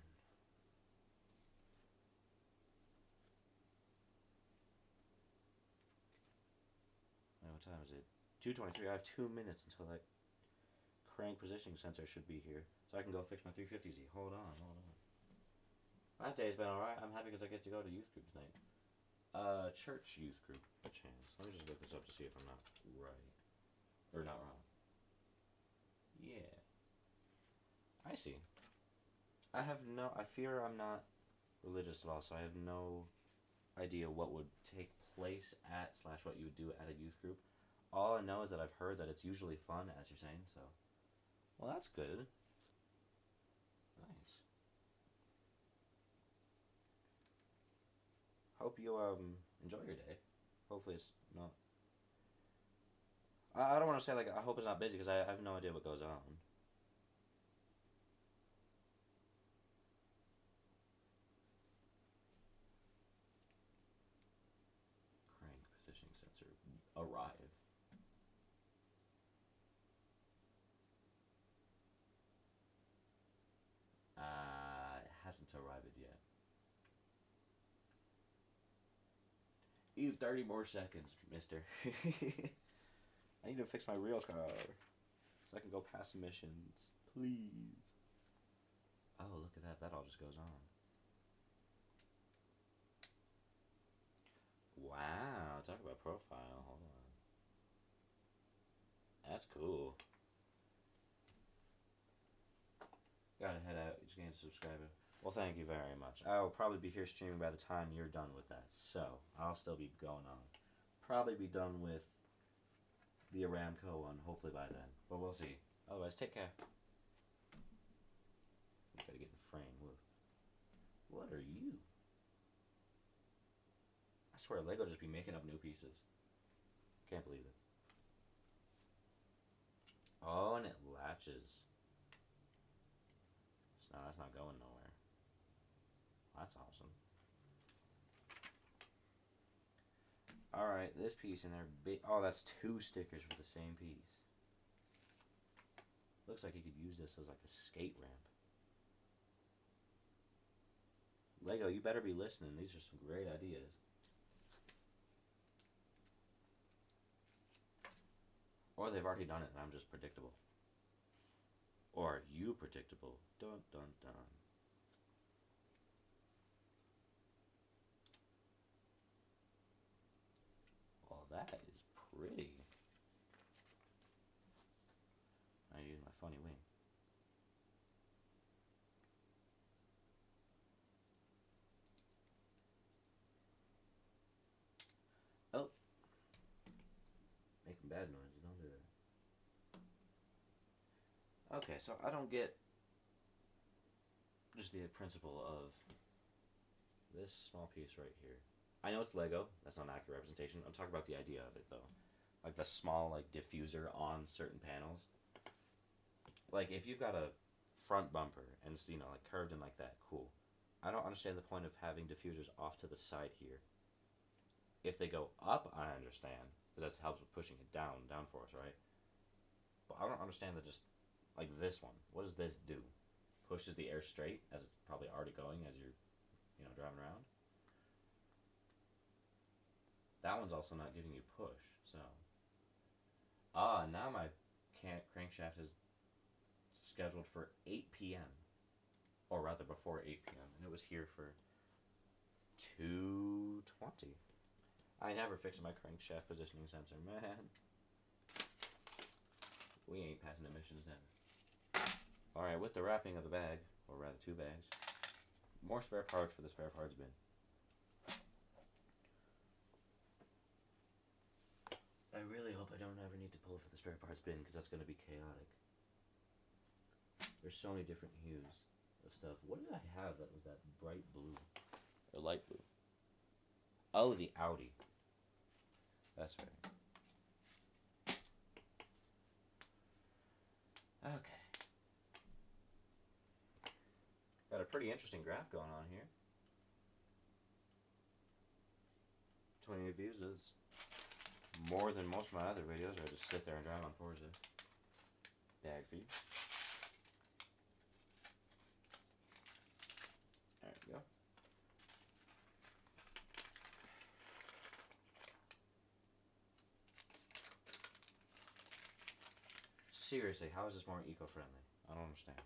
Speaker 2: What time is it? 2:23. I have 2 minutes until that crank positioning sensor should be here, so I can go fix my 350Z. Hold on. My day's been alright. I'm happy because I get to go to youth group tonight. Church youth group, a chance. Let me just look this up to see if I'm not right. Or not wrong. Yeah. I see. I fear I'm not religious at all, so I have no idea what would take place at / what you would do at a youth group. All I know is that I've heard that it's usually fun, as you're saying, so. Well, that's good. Nice. Hope you, enjoy your day. Hopefully it's not... I don't want to say, like, I hope it's not busy, because I have no idea what goes on. Crank positioning sensor. Arrive. It hasn't arrived yet. You have 30 more seconds, mister. I need to fix my real car so I can go past missions. Please. Oh, look at that. That all just goes on. Wow. Talk about profile. Hold on. That's cool. Gotta head out. Just gained a subscriber. Well, thank you very much. I'll probably be here streaming by the time you're done with that. So, I'll still be going on. Probably be done with the Aramco one, hopefully by then. But we'll see. Otherwise, take care. Gotta get in the frame. Whoa. What are you? I swear, Lego just be making up new pieces. Can't believe it. Oh, and it latches. So, no, that's not going nowhere. That's awesome. Alright, this piece in there. Oh, that's 2 stickers for the same piece. Looks like you could use this as like a skate ramp. Lego, you better be listening. These are some great ideas. Or they've already done it and I'm just predictable. Or are you predictable? Dun dun dun. Well, that is pretty. I use my funny wing. Oh. Making bad noises, don't do that. Okay, so I don't get just the principle of this small piece right here. I know it's Lego, that's not an accurate representation. I'm talking about the idea of it though. Like the small like diffuser on certain panels. Like if you've got a front bumper and it's, you know, like curved in like that, cool. I don't understand the point of having diffusers off to the side here. If they go up, I understand, because that helps with pushing it down force, right? But I don't understand that just, like this one, what does this do? Pushes the air straight, as it's probably already going as you're, you know, driving around? That one's also not giving you push, so. Now my crankshaft is scheduled for 8 p.m. Or rather before 8 p.m. And it was here for 2:20. I never fixed my crankshaft positioning sensor, man. We ain't passing emissions never. Alright, with the wrapping of the bag, or rather 2 bags, more spare parts for the spare parts bin. I really hope I don't ever need to pull for the spare parts bin, because that's going to be chaotic. There's so many different hues of stuff. What did I have that was that bright blue? Or light blue? Oh, the Audi. That's right. Okay. Got a pretty interesting graph going on here. 28 views is more than most of my other videos where I just sit there and drive on Forza. Bag feed. There we go. Seriously, how is this more eco-friendly? I don't understand.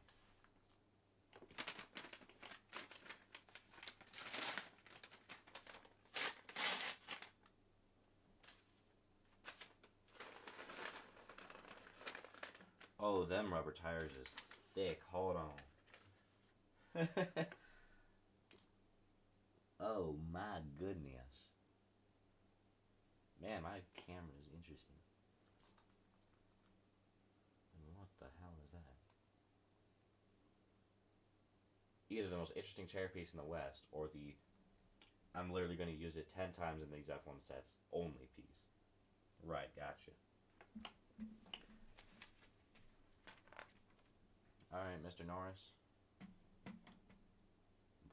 Speaker 2: them rubber tires is thick. Hold on. Oh my goodness. Man, my camera is interesting. And what the hell is that? Either the most interesting chair piece in the West, or the I'm literally going to use it 10 times in these F1 sets only piece. Right, gotcha. Alright, Mr. Norris.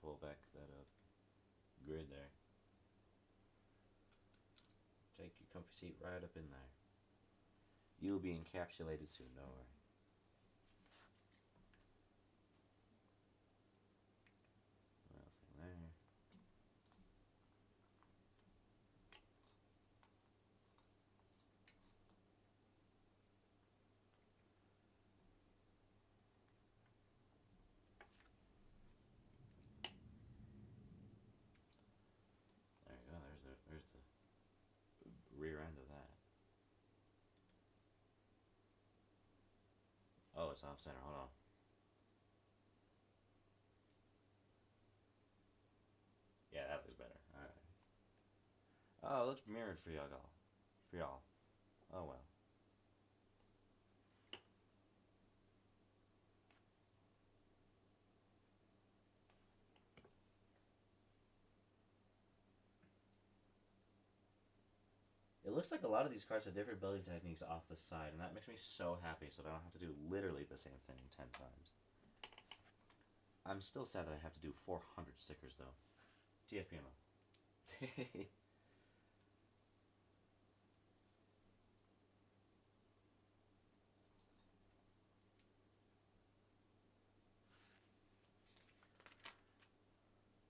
Speaker 2: Pull back that grid there. Take your comfy seat right up in there. You'll be encapsulated soon, don't worry. Nothing there. There you go, there's the rear end of that. Oh, it's off center, hold on. Yeah, that looks better. Alright. Oh, it looks mirrored for y'all. Oh well. It looks like a lot of these cars have different building techniques off the side, and that makes me so happy so that I don't have to do literally the same thing 10 times. I'm still sad that I have to do 400 stickers, though. TFPMO.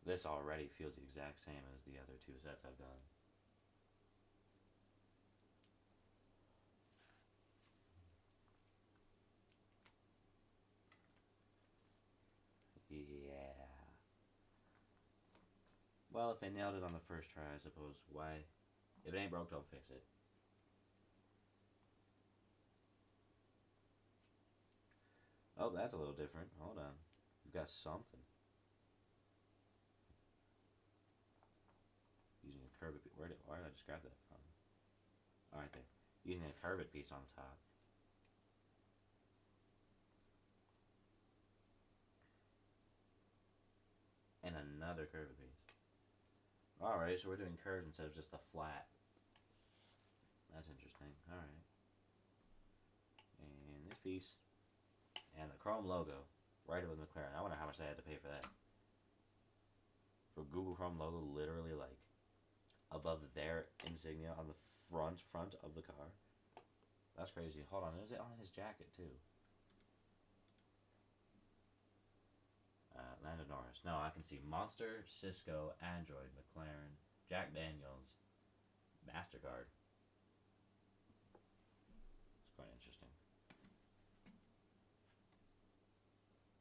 Speaker 2: This already feels the exact same as the other two sets I've done. Yeah. Well, if they nailed it on the first try, I suppose. Why? If it ain't broke, don't fix it. Oh, that's a little different. Hold on. We've got something. Using a curved piece. Where did I just grab that from? Alright there. Using a curved piece on top. And another curved piece. Alright, so we're doing curves instead of just the flat. That's interesting. Alright. And this piece. And the Chrome logo. Right with McLaren. I wonder how much they had to pay for that. For Google Chrome logo literally like above their insignia on the front of the car. That's crazy. Hold on, is it on his jacket too? Lando Norris. No, I can see Monster, Cisco, Android, McLaren, Jack Daniels, MasterCard. It's quite interesting.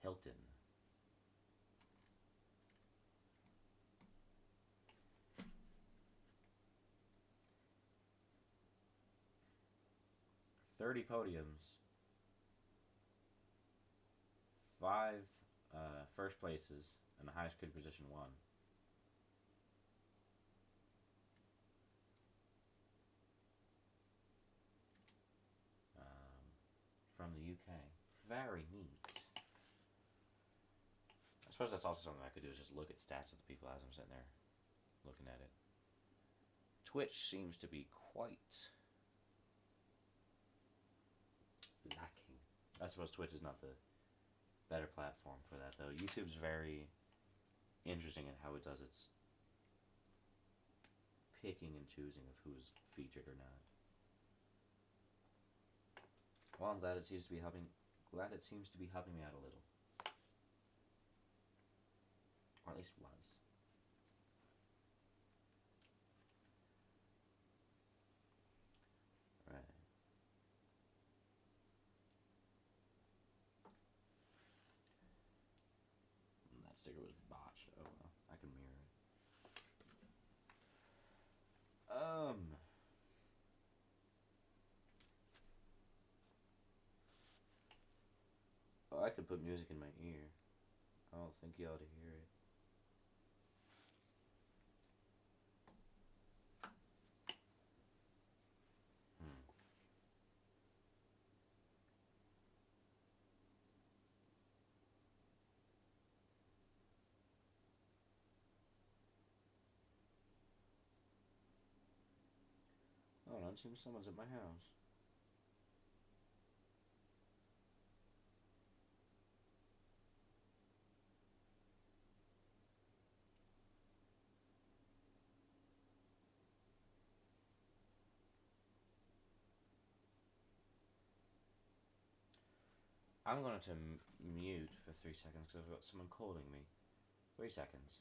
Speaker 2: Hilton. "30 podiums, 5 first places, and the highest grid position 1. From the UK. Very neat. I suppose that's also something I could do, is just look at stats of the people as I'm sitting there looking at it. Twitch seems to be quite lacking. I suppose Twitch is not the better platform for that, though. YouTube's very interesting in how it does its picking and choosing of who's featured or not. Well, I'm glad it seems to be helping. Glad it seems to be helping me out a little, or at least was. Right. That sticker was botched. Oh well, I can mirror it. I could put music in my ear. I don't think you ought to hear it. Hold on, it seems someone's at my house. I'm going to mute for 3 seconds because I've got someone calling me. 3 seconds.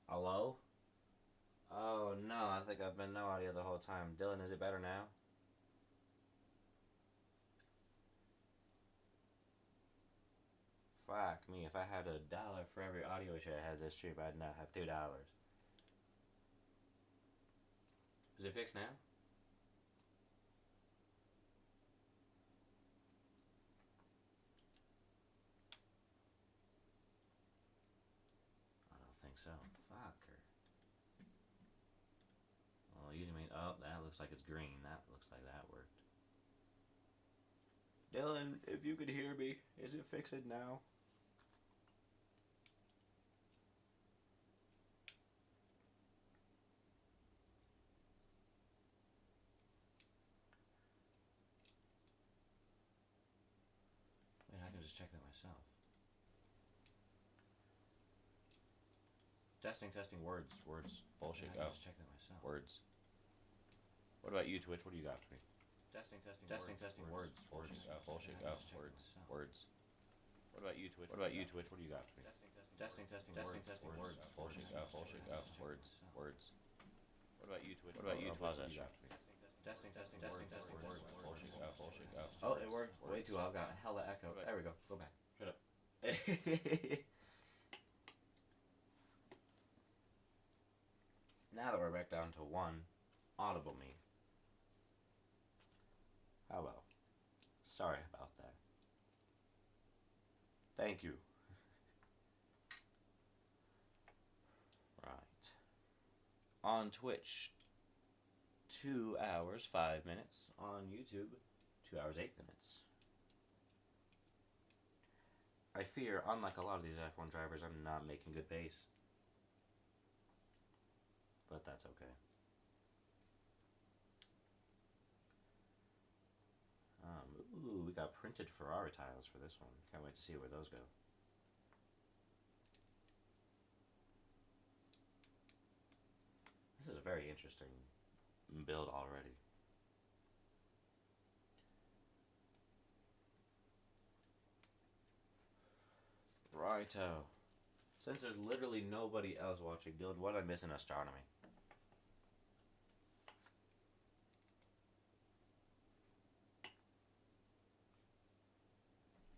Speaker 2: Hello? Oh no, I think I've been no audio the whole time. Dylan, is it better now? Fuck me, if I had $1 for every audio issue I had this stream, I'd now have $2. Is it fixed now? I don't think so. Fucker. Well, using me. Oh, that looks like it's green. That looks like that worked. Dylan, if you could hear me, is it fixed now? Wait, I can just check that myself. Testing, words, bullshit, go. Just check that myself. Words. What about you, Twitch? What do you got for me? Testing, words, bullshit, go. Words. What about you, Twitch? What do you got for me? Testing, words, bullshit, go. Words. What about you, Twitch? Pause that shit. Testing, words, bullshit, go. Oh, it worked. Way too loud. Got hella echo. There we go. Go back. Shut up. Now that we're back down to one, audible me. Hello. Sorry about that. Thank you. Right. On Twitch, 2 hours, 5 minutes. On YouTube, 2 hours, 8 minutes. I fear, unlike a lot of these F1 drivers, I'm not making good pace. But that's okay. Ooh, we got printed Ferrari tiles for this one. Can't wait to see where those go. This is a very interesting build already. Righto. Since there's literally nobody else watching, Dylan, what did I miss in astronomy?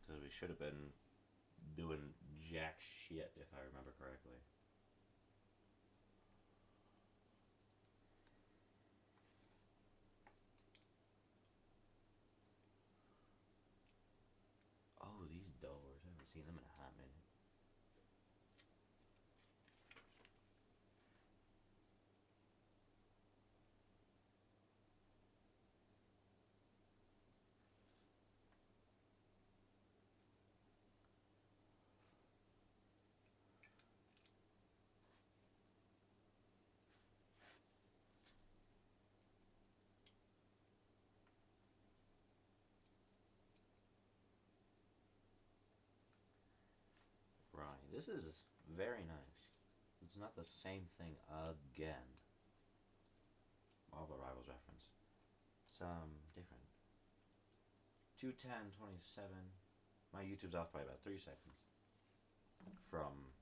Speaker 2: Because we should have been doing jack shit, if I remember correctly. Oh, these doors. I haven't seen them in a hot minute. Right, this is very nice. It's not the same thing again. All the Rivals reference. Some different. 2:10:27. My YouTube's off by about 3 seconds. From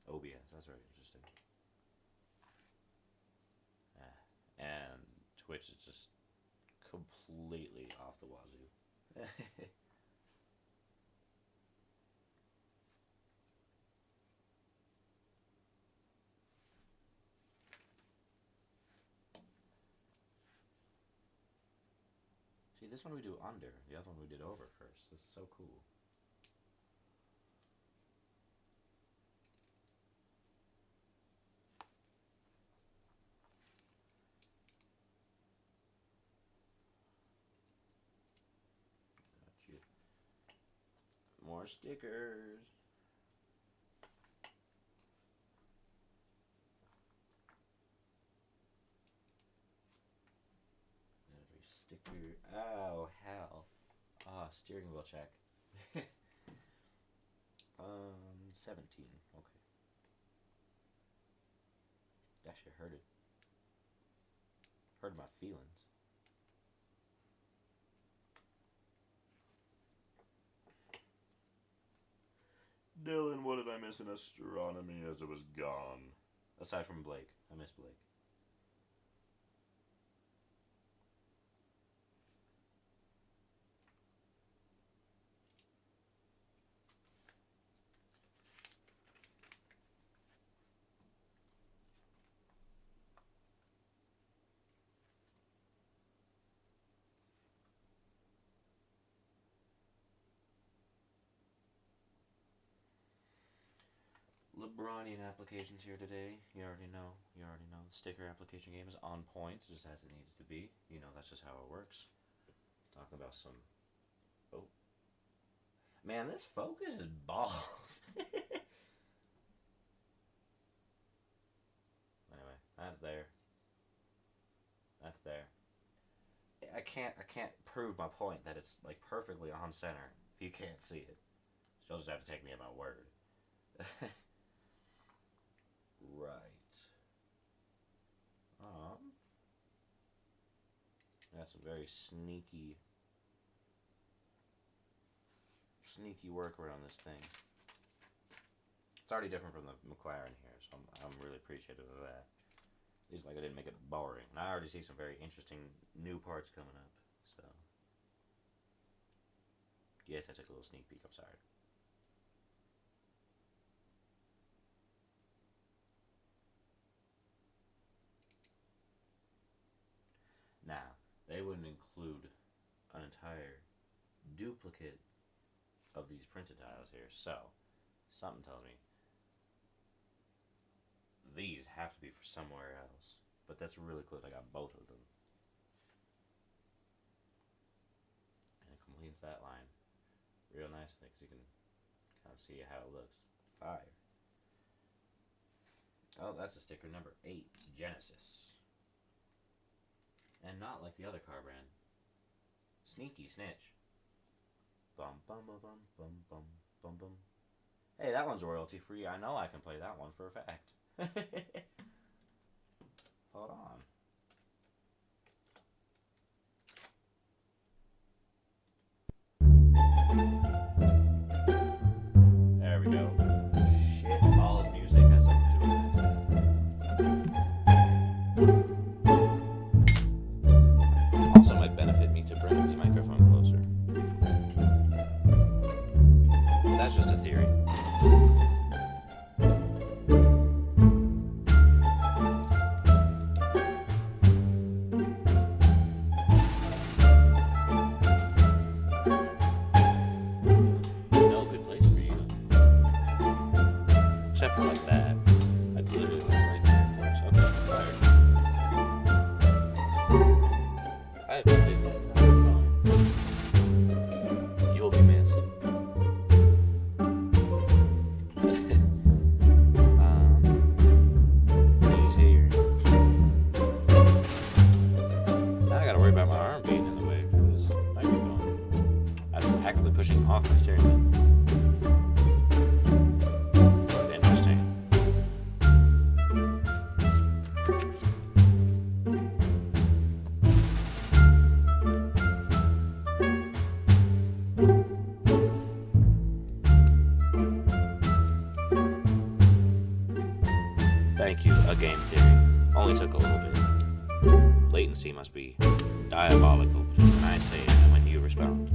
Speaker 2: OBS. That's very interesting. And Twitch is just completely off the wazoo. See, this one we do under. The other one we did over first. This is so cool. Got you. More stickers. Every sticker. Oh, hell. Ah, steering wheel check. 17. Okay. That shit hurted. Hurt my feelings. Dylan, what did I miss in astronomy as it was gone? Aside from Blake. I miss Blake. LeBronian applications here today. You already know. The sticker application game is on point, just as it needs to be. That's just how it works. Talking about some... Oh. Man, this focus is balls. Anyway, that's there. That's there. I can't prove my point that it's like perfectly on center if you can't see it. You'll just have to take me at my word. Right. That's a very sneaky work around this thing. It's already different from the McLaren here, so I'm really appreciative of that. At least like I didn't make it boring. And I already see some very interesting new parts coming up. So yes, I took a little sneak peek. I'm sorry. Now, they wouldn't include an entire duplicate of these printed tiles here, so something tells me these have to be for somewhere else. But that's really cool. I got both of them. And it completes that line real nicely because you can kind of see how it looks. Fire. Oh, that's a sticker number 8, Genesis. And not like the other car brand. Sneaky snitch. Bum bum bum bum bum bum bum bum. Hey, that one's royalty free. I know I can play that one for a fact. Hold on. There we go. Shit, balls music has something to do with this. Also might benefit me to bring the microphone closer. But that's just a theory. No good place for you. Except for like that. Like literally like right there. So okay, fired. I have no business. You will be missed. Please here. Now I gotta worry about my arm being in the way for this microphone. I was actively pushing off my steering wheel. Interesting. Thank you, a game theory. Only took a little bit. Latency must be diabolical between when I say it and when you respond.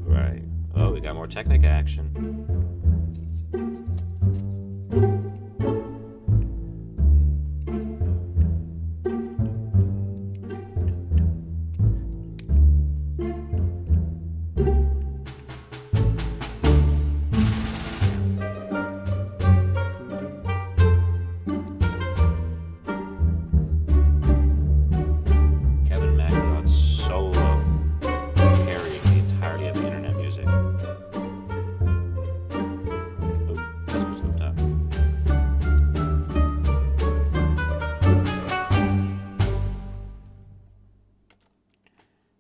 Speaker 2: Right. Oh, we got more Technic action. Kevin MacLeod's solo carrying the entirety of the internet music. Oh, that's what's up top.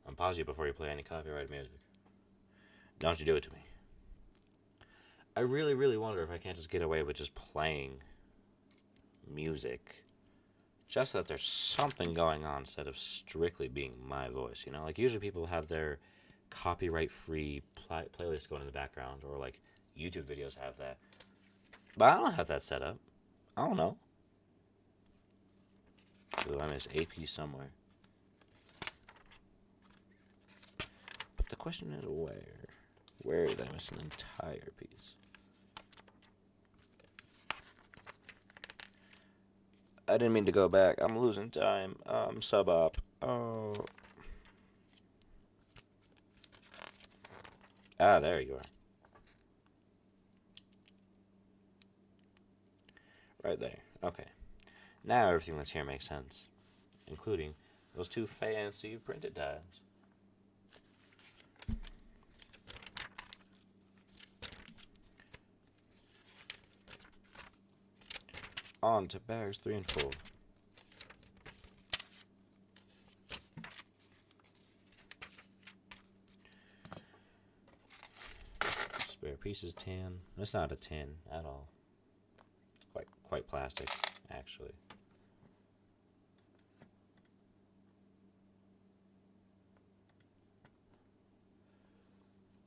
Speaker 2: I'm pause you before you play any copyrighted music. Don't you do it to me. I really, really wonder if I can't just get away with just playing music. Just that there's something going on instead of strictly being my voice, Like usually people have their copyright-free playlist going in the background, or like YouTube videos have that. But I don't have that set up. I don't know. Ooh, I miss AP somewhere. But the question is where? Where did I miss an entire piece? I didn't mean to go back. I'm losing time. Sub op. Oh. Ah, there you are. Right there. Okay. Now everything that's here makes sense. Including those two fancy printed tabs. On to bags 3 and 4. Spare pieces 10. It's not a 10 at all. It's quite plastic, actually.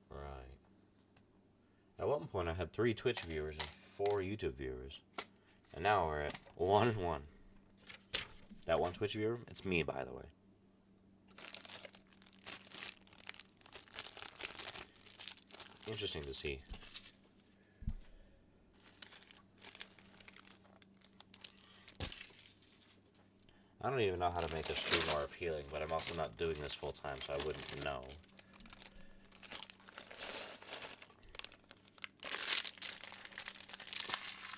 Speaker 2: Right. At one point I had 3 Twitch viewers and 4 YouTube viewers. And now we're at 1 and 1. That one Twitch viewer, it's me, by the way. Interesting to see. I don't even know how to make a stream more appealing, but I'm also not doing this full time, so I wouldn't know.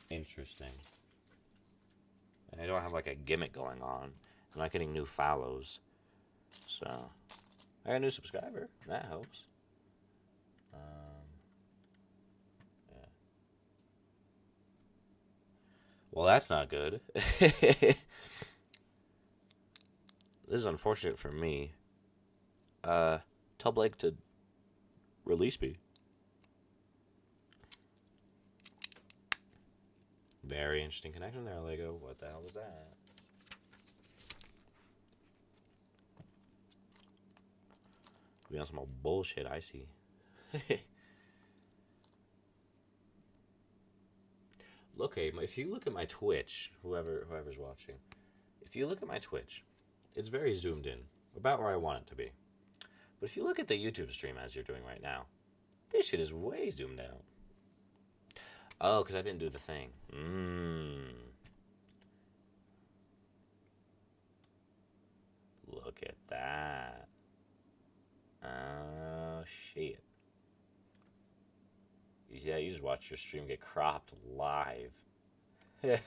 Speaker 2: Interesting. I don't have like a gimmick going on. I'm not getting new follows. So, I got a new subscriber. That helps. Yeah. Well, that's not good. This is unfortunate for me. Tell Blake to release me. Very interesting connection there, Lego. What the hell was that? We on some old bullshit, I see. Look, if you look at my Twitch, whoever's watching, if you look at my Twitch, it's very zoomed in, about where I want it to be. But if you look at the YouTube stream as you're doing right now, this shit is way zoomed out. Oh, because I didn't do the thing. Look at that. Oh, shit. Yeah, you just watch your stream get cropped live. Where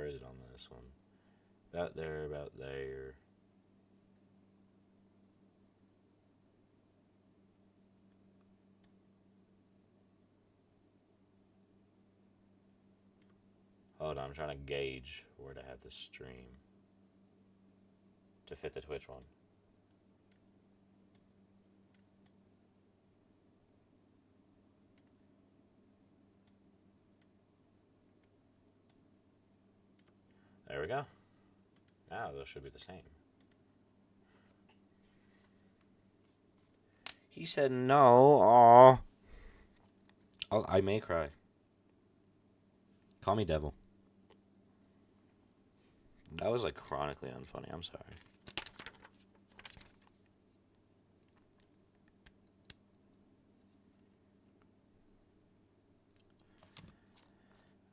Speaker 2: is it on this one? About there, about there. Hold on, I'm trying to gauge where to have this stream to fit the Twitch one. There we go. Now those should be the same. He said no. Aw. I may cry. Call me devil. That was like chronically unfunny. I'm sorry.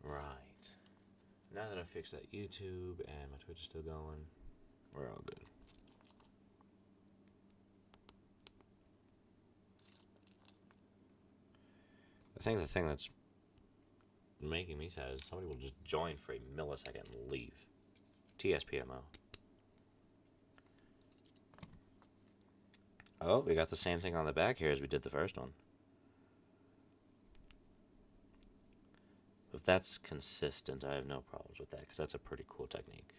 Speaker 2: Right. Now that I've fixed that YouTube and my Twitch is still going, we're all good. I think the thing that's making me sad is somebody will just join for a millisecond and leave. TSPMO. Oh, we got the same thing on the back here as we did the first one. If that's consistent, I have no problems with that, because that's a pretty cool technique.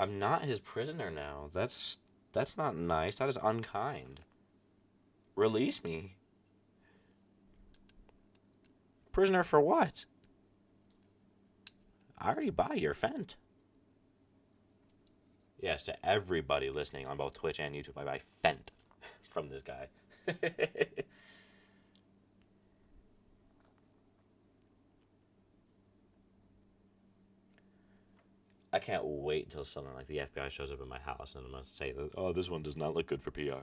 Speaker 2: I'm not his prisoner now. That's not nice. That is unkind. Release me. Prisoner for what? I already buy your Fent. Yes, to everybody listening on both Twitch and YouTube, I buy Fent from this guy. I can't wait until something like the FBI shows up at my house and I'm going to say, oh, this one does not look good for PR.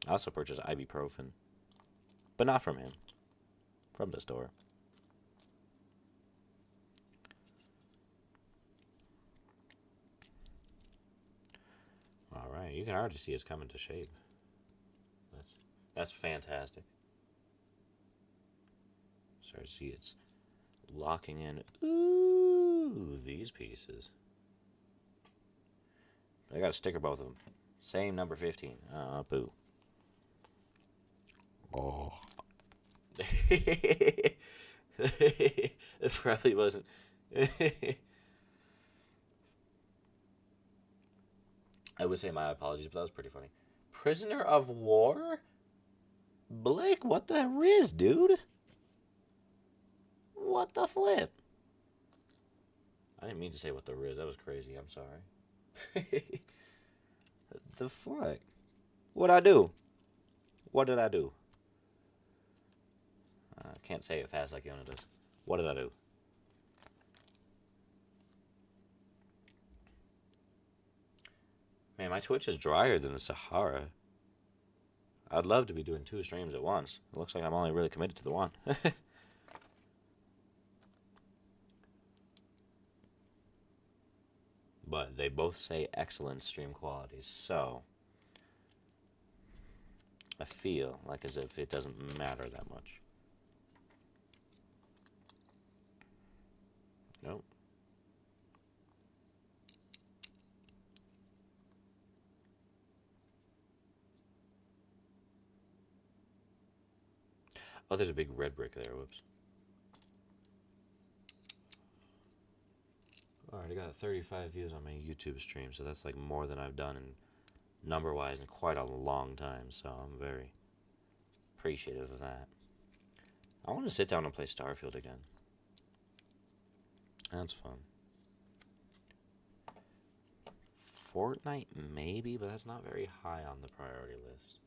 Speaker 2: I also purchased ibuprofen, but not from him, from the store. All right, you can already see it's coming to shape. That's fantastic. Start to see it's locking in. Ooh, these pieces. I got to sticker both of them. Same number 15. Boo. Oh. It probably wasn't. I would say my apologies, but that was pretty funny. Prisoner of War? Blake, what the riz, dude? What the flip? I didn't mean to say what the riz. That was crazy. I'm sorry. The fuck? What'd I do? What did I do? I can't say it fast like Yona does. What did I do? Man, my Twitch is drier than the Sahara. I'd love to be doing 2 streams at once. It looks like I'm only really committed to the one. But they both say excellent stream quality, so I feel like as if it doesn't matter that much. Nope. Oh, there's a big red brick there. Whoops. Alright, I got 35 views on my YouTube stream, so that's like more than I've done in number-wise in quite a long time, so I'm very appreciative of that. I want to sit down and play Starfield again. That's fun. Fortnite, maybe, but that's not very high on the priority list.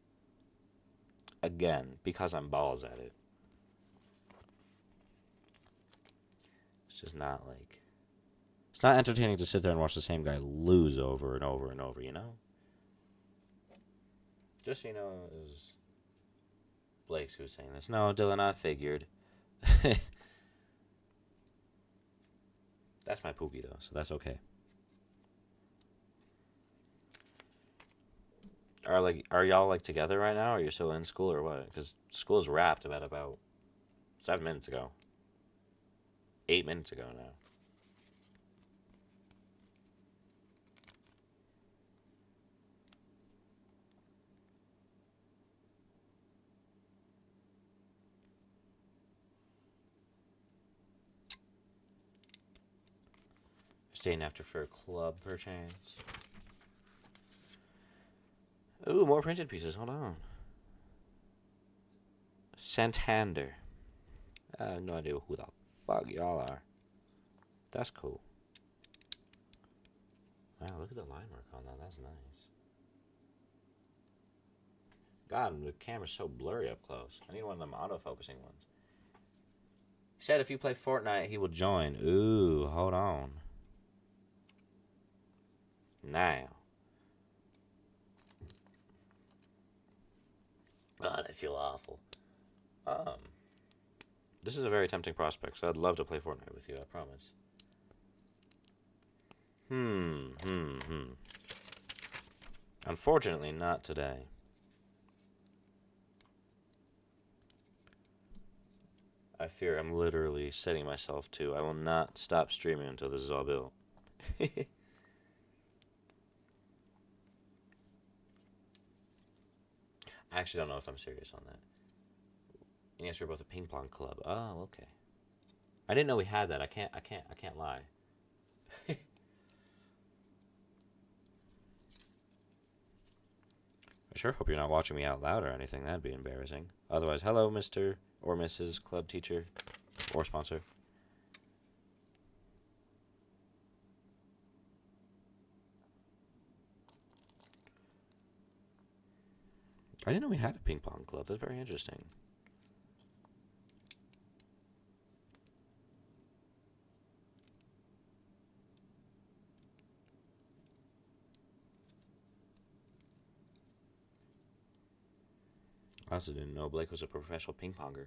Speaker 2: Again, because I'm balls at it. It's just not like... It's not entertaining to sit there and watch the same guy lose over and over and over, you know? Just so you know, it was Blake's who was saying this. No, Dylan, I figured. That's my Pookie, though, so that's okay. Are y'all like together right now, or you're still in school, or what? Because school's wrapped about 7 minutes ago. 8 minutes ago now. Staying after for a club, perchance. Ooh, more printed pieces. Hold on. Santander. I have no idea who the fuck y'all are. That's cool. Wow, look at the line work on that. That's nice. God, the camera's so blurry up close. I need one of them auto-focusing ones. He said if you play Fortnite, he will join. Ooh, hold on. Now. God, I feel awful. This is a very tempting prospect, so I'd love to play Fortnite with you, I promise. Unfortunately, not today. I fear I'm literally setting myself to. I will not stop streaming until this is all built. I actually don't know if I'm serious on that. And yes, we're both a ping pong club. Oh, okay. I didn't know we had that. I can't lie. I sure hope you're not watching me out loud or anything. That'd be embarrassing. Otherwise, hello, Mr. or Mrs. Club Teacher or sponsor. I didn't know we had a ping pong club. That's very interesting. I also didn't know Blake was a professional ping ponger.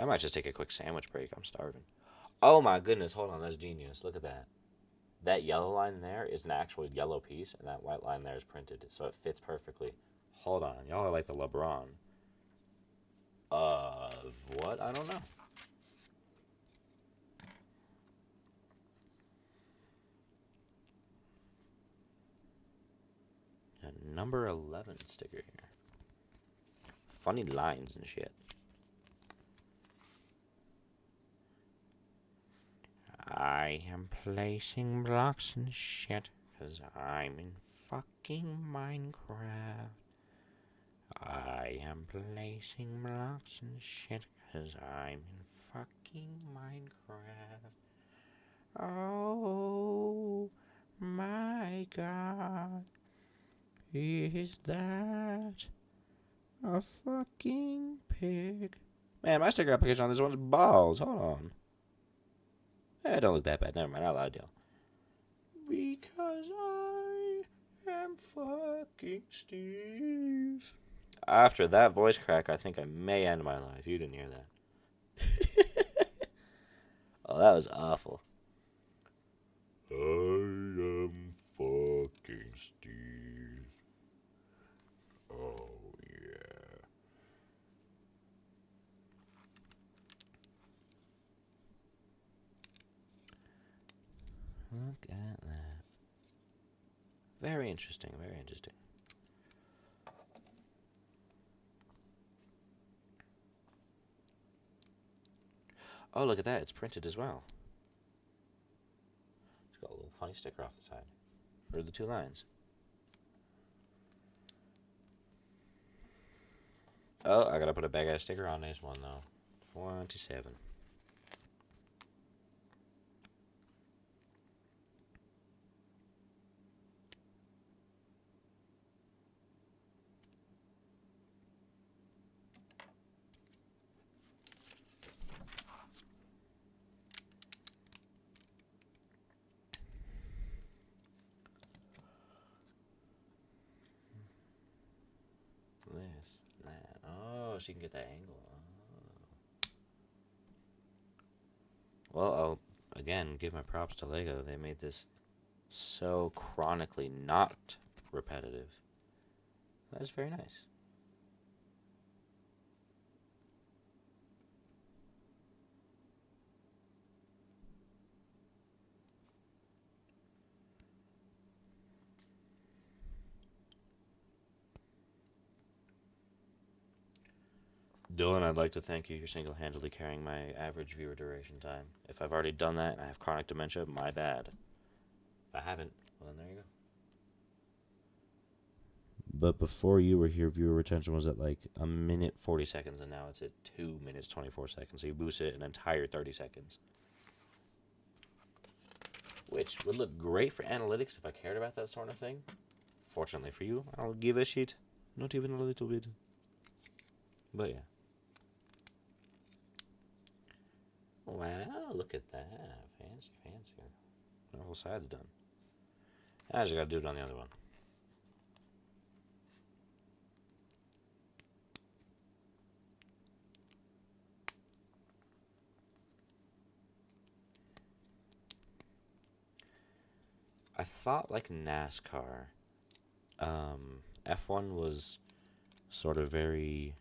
Speaker 2: I might just take a quick sandwich break. I'm starving. Oh my goodness, hold on. That's genius. Look at that. That yellow line there is an actual yellow piece, and that white line there is printed, so it fits perfectly. Hold on. Y'all are like the LeBron. What? I don't know. A number 11 sticker here. Funny lines and shit. I am placing blocks and shit, 'cause I'm in fucking Minecraft. I am placing blocks and shit, 'cause I'm in fucking Minecraft. Oh my god. Is that a fucking pig? Man, my sticker application on this one's balls. Hold on. Don't look that bad. Never mind. I lied, y'all. Because I am fucking Steve. After that voice crack, I think I may end my life. You didn't hear that. Oh, that was awful. I am fucking Steve. Oh, yeah. Look at that. Very interesting, very interesting. Oh, look at that. It's printed as well. It's got a little funny sticker off the side. Or the two lines. Oh, I gotta put a big ass sticker on this one, though. 27. That. Oh, she can get that angle. Oh. Well, I'll again give my props to Lego. They made this so chronically not repetitive. That's very nice. Dylan, I'd like to thank you. You're single-handedly carrying my average viewer duration time. If I've already done that and I have chronic dementia, my bad. If I haven't, well, then there you go. But before you were here, viewer retention was at like 1 minute 40 seconds, and now it's at 2 minutes 24 seconds. So you boosted it an entire 30 seconds. Which would look great for analytics if I cared about that sort of thing. Fortunately for you, I'll give a shit. Not even a little bit. But yeah. Wow, look at that. Fancy, fancy. The whole side's done. I just gotta do it on the other one. I thought like NASCAR, F1 was sort of very,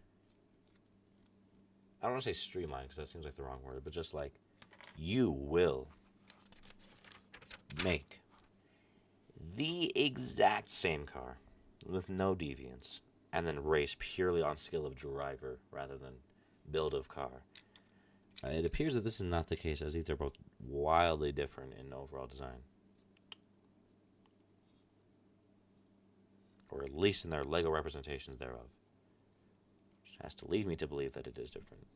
Speaker 2: I don't want to say streamlined because that seems like the wrong word, but just like you will make the exact same car with no deviance and then race purely on skill of driver rather than build of car. It appears that this is not the case, as these are both wildly different in overall design. Or at least in their Lego representations thereof. Which has to lead me to believe that it is different.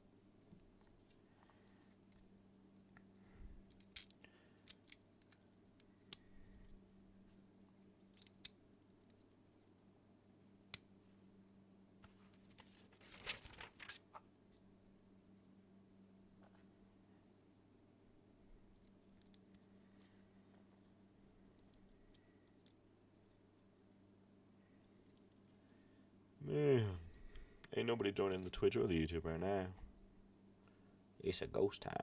Speaker 2: Man, ain't nobody joining the Twitch or the YouTube right now. It's a ghost town.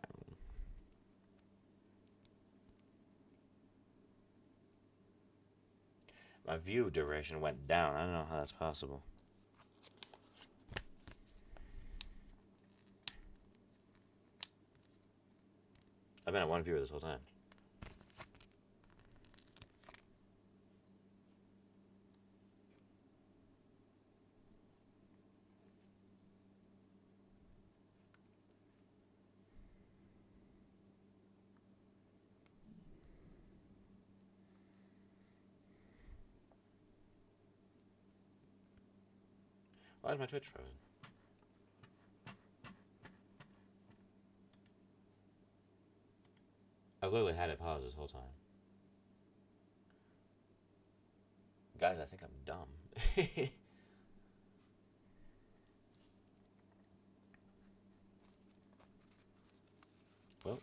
Speaker 2: My view duration went down. I don't know how that's possible. I've been at one viewer this whole time. Why is my Twitch frozen? I've literally had it paused this whole time. Guys, I think I'm dumb. Well,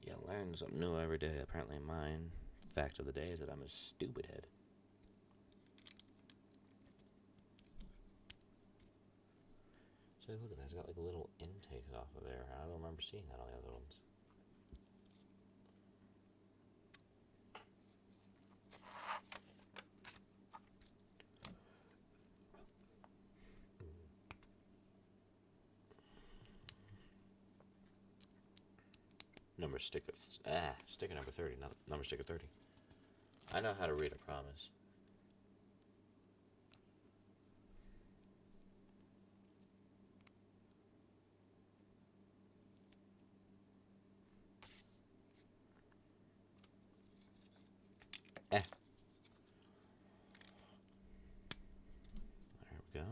Speaker 2: you learn something new every day. Apparently mine fact of the day is that I'm a stupid head. So look at that, it's got like a little intake off of there. I don't remember seeing that on the other ones. Sticker number 30, not number sticker 30. I know how to read, I promise. There we go.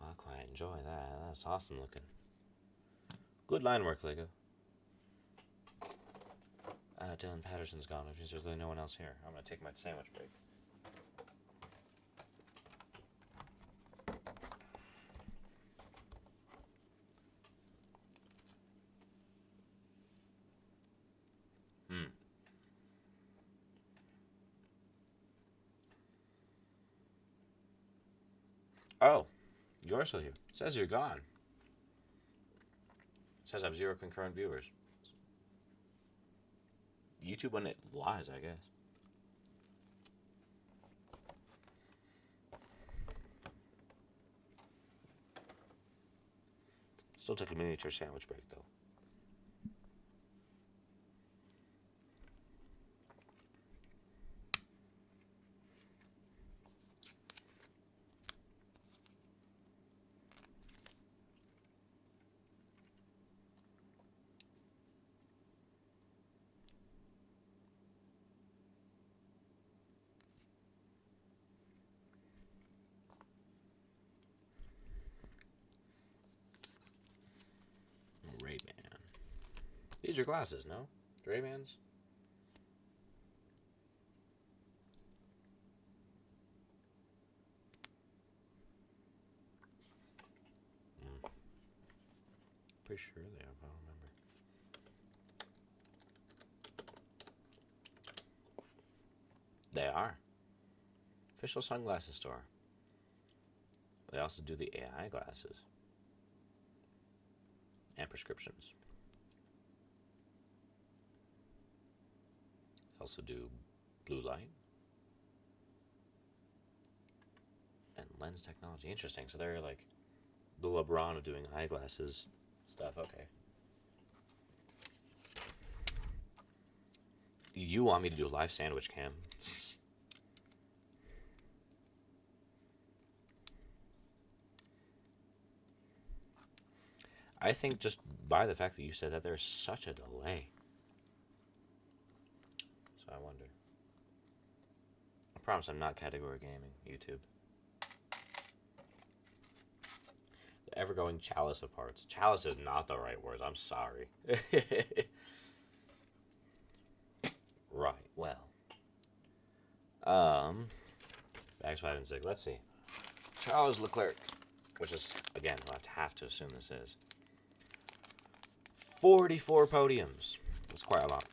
Speaker 2: I quite enjoy that. That's awesome looking. Good line work, Lego. Dylan Patterson's gone, which means there's really no one else here. I'm gonna take my sandwich break. Oh, you're still here. It says you're gone. It says I have 0 concurrent viewers. YouTube when it lies, I guess. Still took a miniature sandwich break, though. Ray-Ban. These are glasses, no? Ray-Bans? Pretty sure they are, but I don't remember. They are. Official sunglasses store. They also do the AI glasses. And prescriptions. They also do blue light. And lens technology. Interesting. So they're like the LeBron of doing eyeglasses stuff. Okay. You want me to do a live sandwich cam? I think just by the fact that you said that, there's such a delay. So I wonder. I promise I'm not category gaming, YouTube. The ever-going chalice of parts. Chalice is not the right word. I'm sorry. Right, well. Bags 5 and 6. Let's see. Charles Leclerc, which is, again, who I have to assume this is. 44 podiums. That's quite a lot.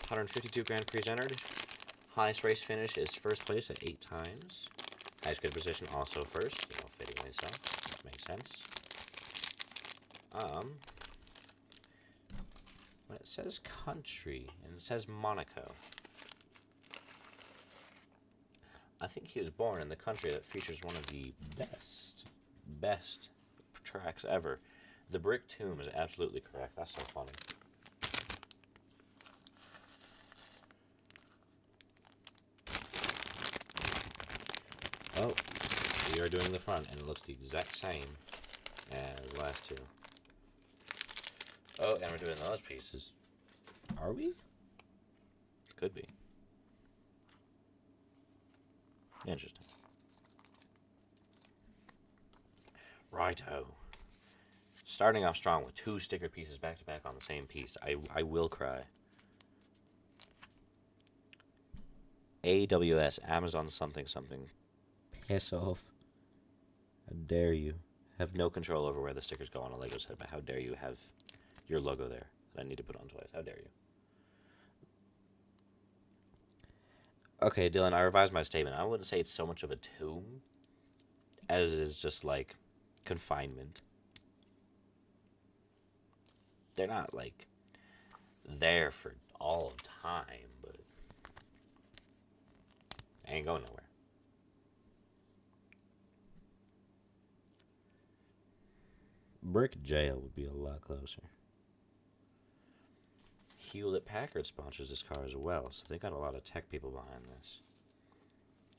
Speaker 2: 152 Grand Prix entered. Highest race finish is first place at 8 times. Highest grid position also first. You know, fittingly so. That makes sense. When it says country and it says Monaco, I think he was born in the country that features one of the best tracks ever. The Brick Tomb is absolutely correct. That's so funny. Oh, we are doing the front, and it looks the exact same as the last two. Oh, and we're doing those pieces. Are we? Could be. Interesting. Righto. Starting off strong with 2 sticker pieces back to back on the same piece. I will cry. AWS, Amazon something something. Piss off. How dare you. Have no control over where the stickers go on a Lego set, but how dare you have your logo there that I need to put on twice. How dare you. Okay, Dylan, I revised my statement. I wouldn't say it's so much of a tomb as it is just like confinement. They're not like there for all of time, but I ain't going nowhere. Brick Jail would be a lot closer. Hewlett Packard sponsors this car as well, so they got a lot of tech people behind this.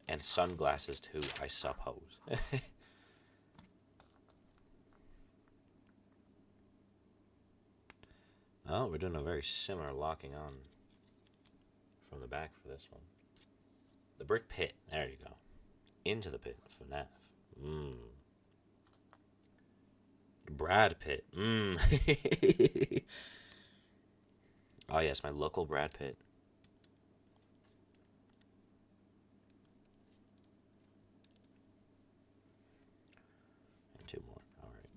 Speaker 2: And sunglasses too, I suppose. Oh, we're doing a very similar locking on from the back for this one. The brick pit, there you go. Into the pit, FNAF. Brad Pitt, Oh yes, my local Brad Pitt. And 2 more, alright.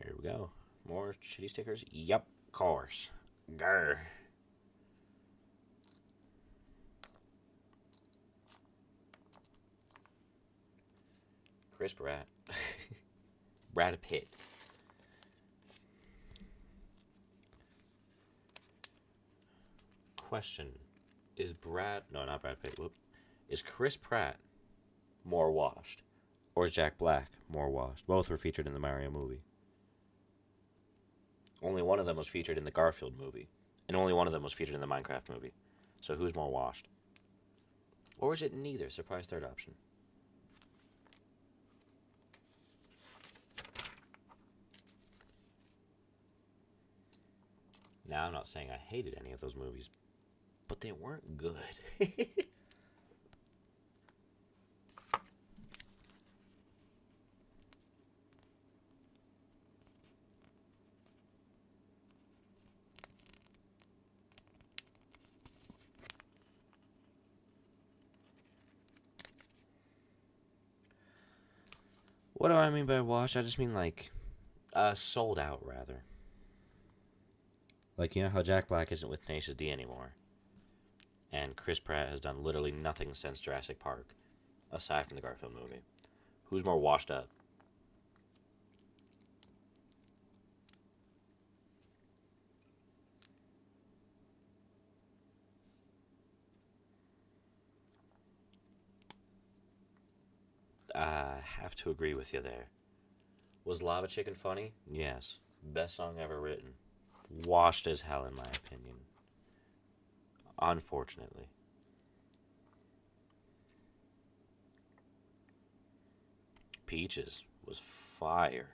Speaker 2: Here we go. More shitty stickers? Yup, course. Grr. Chris Pratt. Brad Pitt. Question. Is Brad... No, not Brad Pitt. Whoop. Is Chris Pratt more washed? Or is Jack Black more washed? Both were featured in the Mario movie. Only one of them was featured in the Garfield movie. And only one of them was featured in the Minecraft movie. So who's more washed? Or is it neither? Surprise third option. Now, I'm not saying I hated any of those movies, but they weren't good. What do I mean by wash? I just mean like, sold out, rather. Like, you know how Jack Black isn't with Tenacious D anymore? And Chris Pratt has done literally nothing since Jurassic Park, aside from the Garfield movie. Who's more washed up? I have to agree with you there. Was Lava Chicken funny? Yes. Best song ever written. Washed as hell, in my opinion. Unfortunately. Peaches was fire.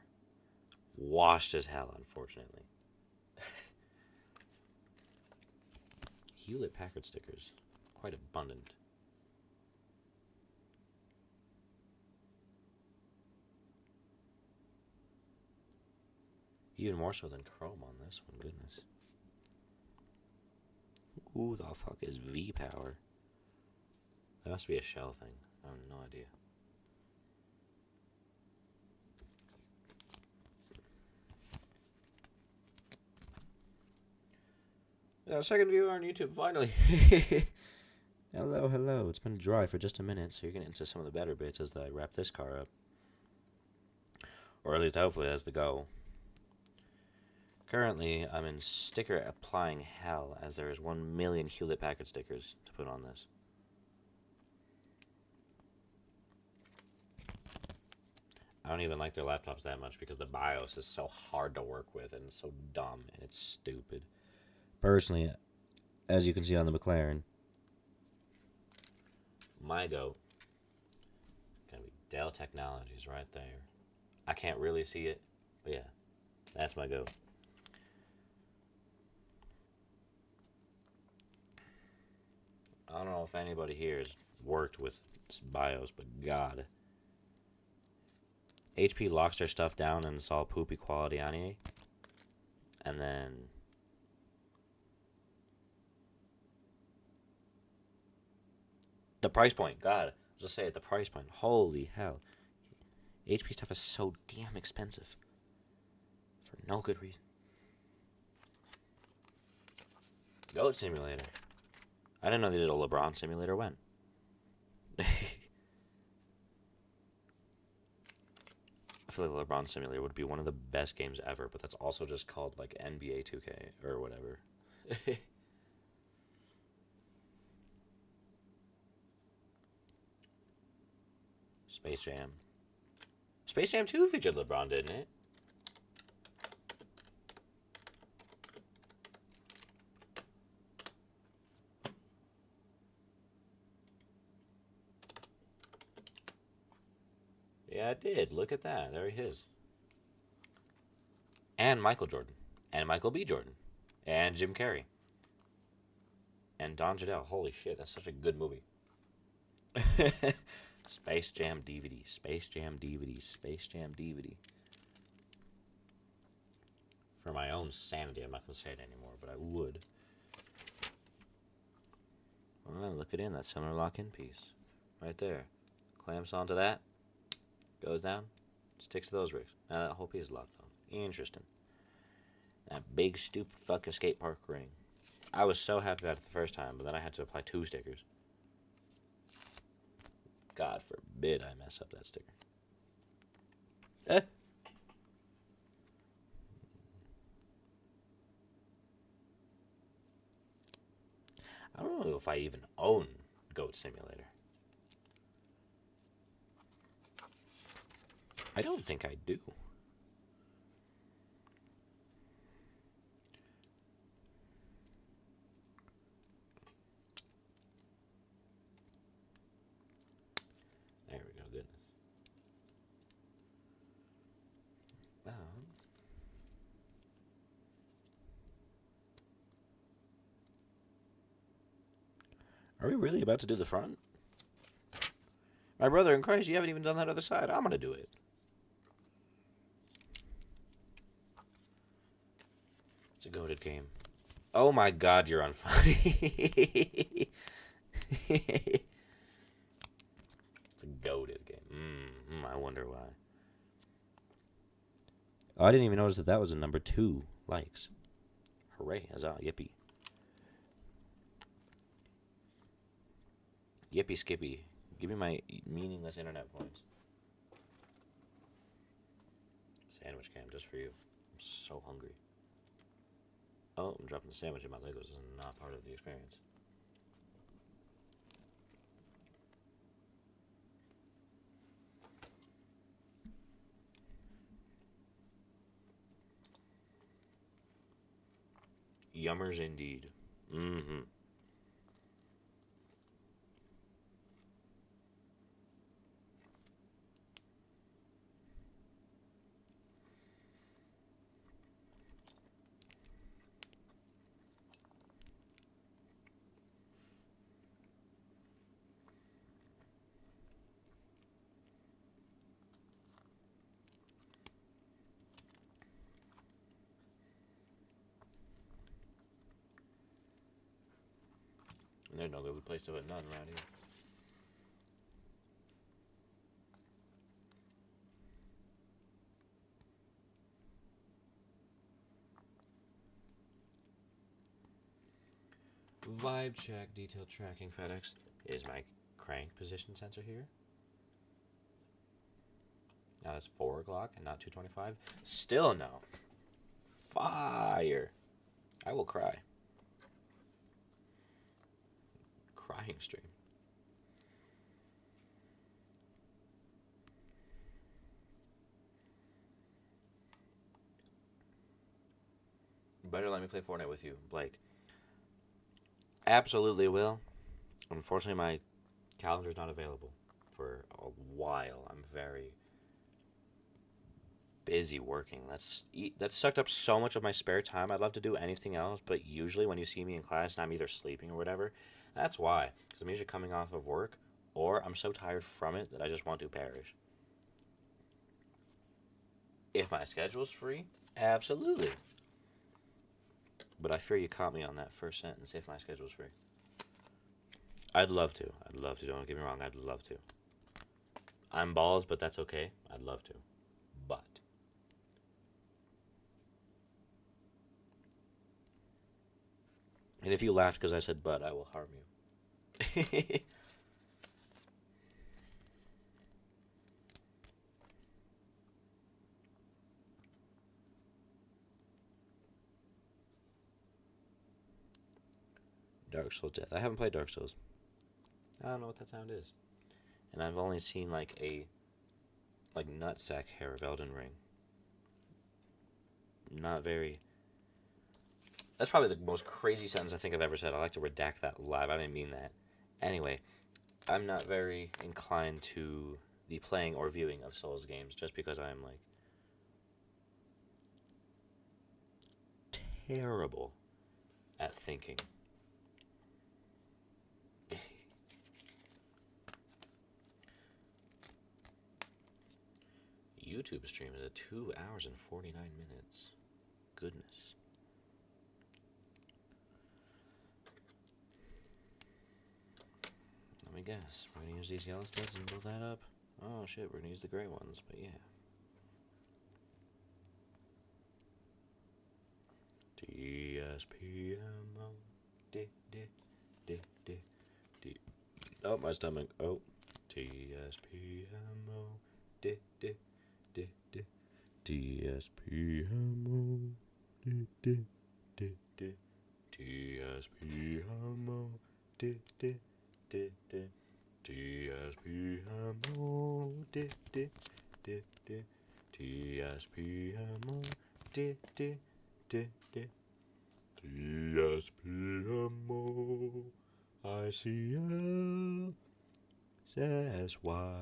Speaker 2: Washed as hell, unfortunately. Hewlett Packard stickers. Quite abundant. Even more so than Chrome on this one, goodness. Who the fuck is V-Power? That must be a shell thing. I have no idea. Second viewer on YouTube, finally. Hello, hello. It's been dry for just a minute, so you're getting into some of the better bits as I wrap this car up. Or at least hopefully as the go. Currently, I'm in sticker applying hell, as there is 1 million Hewlett Packard stickers to put on this. I don't even like their laptops that much because the BIOS is so hard to work with and so dumb and it's stupid. Personally, as you can see on the McLaren, my goat gonna be Dell Technologies right there. I can't really see it, but yeah, that's my goat. I don't know if anybody here has worked with BIOS, but God. HP locks their stuff down and it's all poopy quality on it. And then the price point, God, just say it, the price point. Holy hell. HP stuff is so damn expensive. For no good reason. Goat Simulator. I didn't know they did a LeBron Simulator when. I feel like LeBron Simulator would be one of the best games ever, but that's also just called like NBA 2K or whatever. Space Jam. Space Jam 2 featured LeBron, didn't it? Yeah, it did. Look at that. There he is. And Michael Jordan. And Michael B. Jordan. And Jim Carrey. And Don Cheadle. Holy shit, that's such a good movie. Space Jam DVD. Space Jam DVD. Space Jam DVD. For my own sanity, I'm not going to say it anymore, but I would. Well, look it in. That center lock-in piece. Right there. Clamps onto that. Goes down. Sticks to those rigs. Now that whole piece is locked on. Interesting. That big, stupid fucking skate park ring. I was so happy about it the first time, but then I had to apply 2 stickers. God forbid I mess up that sticker. I don't know if I even own Goat Simulator. I don't think I do. There we go, goodness. Are we really about to do the front? My brother in Christ, you haven't even done that other side. I'm gonna do it. It's a goated game. Oh my God, you're unfunny. It's a goated game. I wonder why. Oh, I didn't even notice that was a number 2 likes. Hooray, huzzah, yippee. Yippee skippy. Give me my meaningless internet points. Sandwich cam just for you. I'm so hungry. Oh, I'm dropping the sandwich in my Legos. This is not part of the experience. Yummers indeed. Mm-hmm. And there's no good place to put none around here. Vibe check, detail tracking, FedEx. Is my crank position sensor here? Now that's 4 o'clock and not 2:25. Still no. Fire. I will cry. Crying stream. Better let me play Fortnite with you, Blake. Absolutely will. Unfortunately, my calendar's not available for a while. I'm very busy working. That's sucked up so much of my spare time. I'd love to do anything else, but usually when you see me in class and I'm either sleeping or whatever, that's why. Because I'm usually coming off of work, or I'm so tired from it that I just want to perish. If my schedule's free, absolutely. But I fear you caught me on that first sentence, if my schedule's free. I'd love to. I'd love to. Don't get me wrong. I'd love to. I'm balls, but that's okay. I'd love to. But. And if you laughed because I said but, I will harm you. Dark Souls Death. I haven't played Dark Souls. I don't know what that sound is. And I've only seen like a nutsack hair of Elden Ring. Not very. That's probably the most crazy sentence I think I've ever said. I like to redact that live. I didn't mean that. Anyway, I'm not very inclined to the playing or viewing of Souls games just because I'm like terrible at thinking. YouTube stream is at 2 hours and 49 minutes. Goodness. Let me guess. We're going to use these yellow studs and build that up. Oh shit, we're going to use the gray ones, but yeah. TSPMO. Oh, my stomach. Oh. TSPMO. TSPMO. TSPMO. TSPMO. ICL. SYBAU.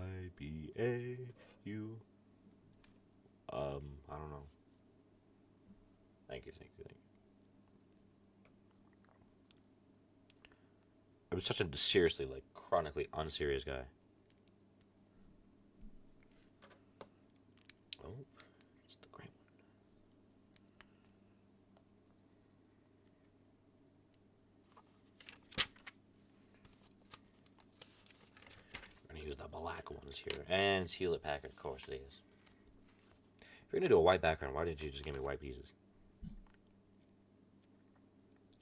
Speaker 2: I don't know. Thank you. I'm such a seriously, chronically unserious guy. Oh, it's the great one. I'm gonna use the black ones here. And it's Hewlett Packard, of course it is. If you're gonna do a white background, why didn't you just give me white pieces?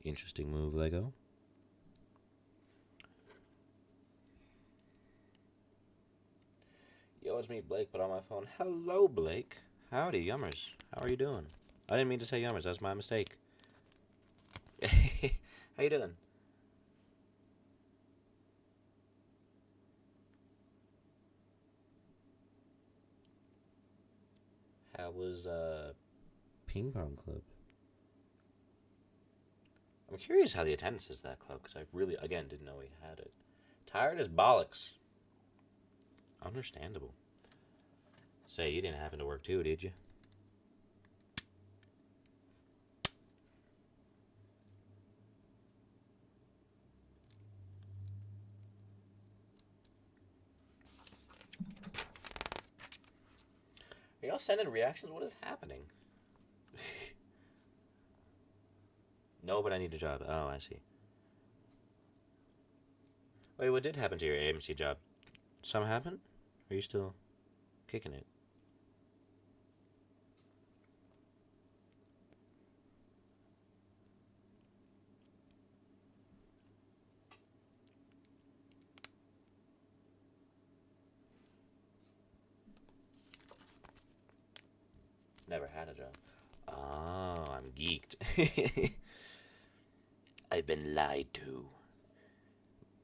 Speaker 2: Interesting move, Lego. Yo, it's me, Blake, but on my phone. Hello, Blake. Howdy, Yummers. How are you doing? I didn't mean to say Yummers. That's my mistake. How you doing? How was, Ping Pong Club? I'm curious how the attendance is at that club, because I really, again, didn't know he had it. Tired as bollocks. Understandable. Say, you didn't happen to work too, did you? Are y'all sending reactions? What is happening? No, but I need a job. Oh, I see. Wait, what did happen to your AMC job? Something happened? Are you still kicking it? Never had a job. Oh, I'm geeked. I've been lied to.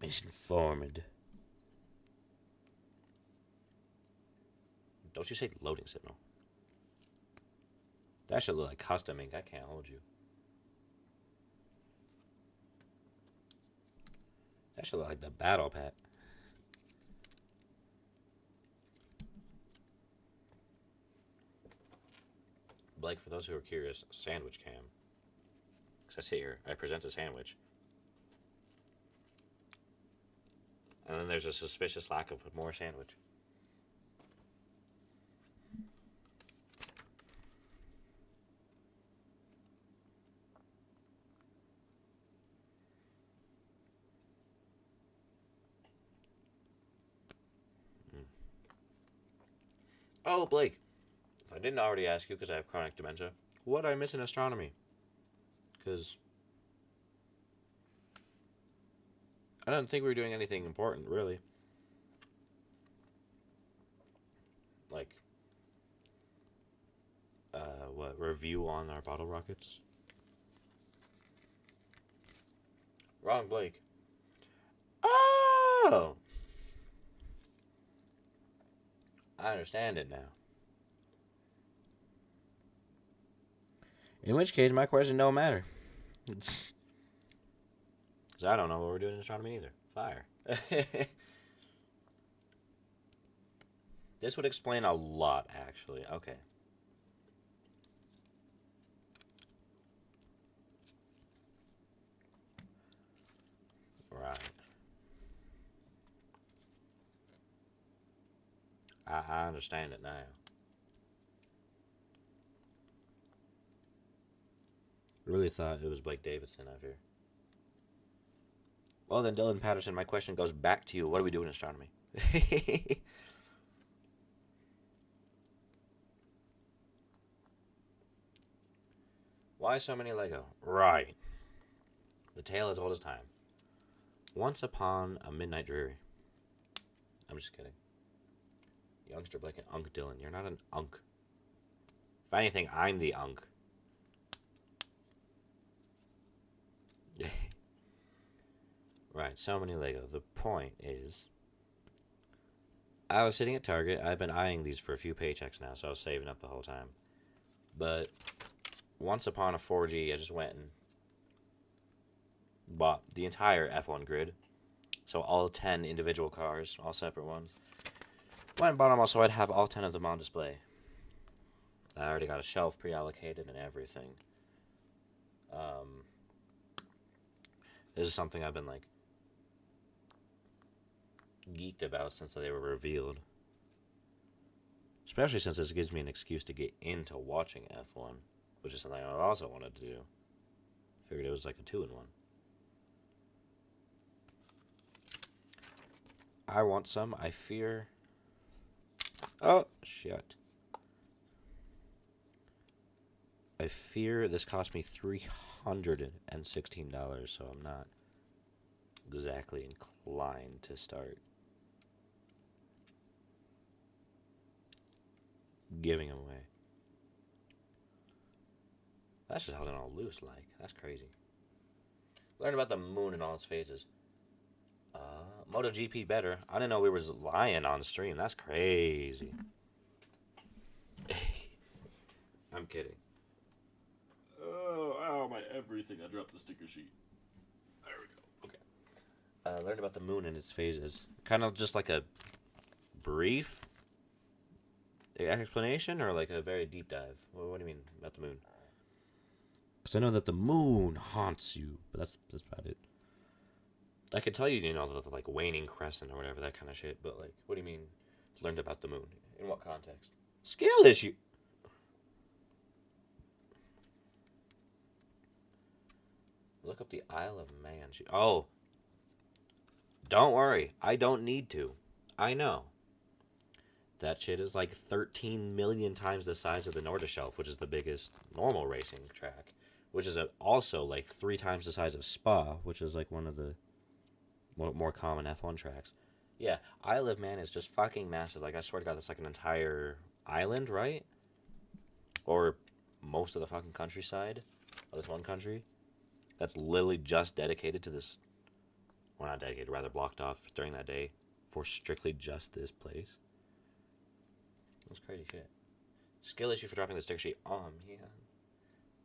Speaker 2: Misinformed. Don't you say loading signal. That should look like custom ink. I can't hold you. That should look like the battle pack. Blake, for those who are curious, sandwich cam. Because I sit here, I present a sandwich. And then there's a suspicious lack of more sandwich. Oh, Blake. If I didn't already ask you, because I have chronic dementia, what did I miss in astronomy? Because I don't think we were doing anything important, really. Like, review on our bottle rockets? Wrong, Blake. Oh! I understand it now. In which case, my question don't matter. It's... Because I don't know what we're doing in astronomy either. Fire. This would explain a lot, actually. Okay. Right. I understand it now. Really thought it was Blake Davidson out here. Well then, Dylan Patterson, my question goes back to you. What do we do in astronomy? Why so many Lego? Right. The tale as old as time. Once upon a midnight dreary. I'm just kidding. Youngster Blake and Unk Dylan. You're not an Unk. If anything, I'm the Unk. Right, so many Lego. The point is, I was sitting at Target. I've been eyeing these for a few paychecks now, so I was saving up the whole time. But once upon a 4G, I just went and bought the entire F1 grid. So all 10 individual cars, all separate ones. Went and bought them all so I'd have all 10 of them on display. I already got a shelf pre-allocated and everything. This is something I've been, like, geeked about since they were revealed. Especially since this gives me an excuse to get into watching F1, which is something I also wanted to do. Figured it was like a 2-in-1. I want some. I fear... Oh, shit. I fear this cost me $316, so I'm not exactly inclined to start giving them away. That's just holding all loose, like. That's crazy. Learn about the moon in all its phases. MotoGP better. I didn't know we were lying on stream. That's crazy. I'm kidding. Oh, my everything. I dropped the sticker sheet. There we go. Okay. Learned about the moon and its phases. Kind of just like a brief explanation or like a very deep dive? What do you mean about the moon? Because I know that the moon haunts you, but that's about it. I could tell you, the like waning crescent or whatever, that kind of shit, but like, what do you mean learned about the moon? In what context? Skill issue! Look up the Isle of Man. Oh! Don't worry, I don't need to. I know. That shit is like 13 million times the size of the Nordschleife, which is the biggest normal racing track, which is also like 3 times the size of Spa, which is like one of the more common F1 tracks. Yeah, Isle of Man is just fucking massive. Like, I swear to God, that's like an entire island, right? Or most of the fucking countryside of this one country. That's literally just dedicated to this. Well, not dedicated, rather blocked off during that day for strictly just this place. That's crazy shit. Skill issue for dropping the sticker sheet. Oh, man.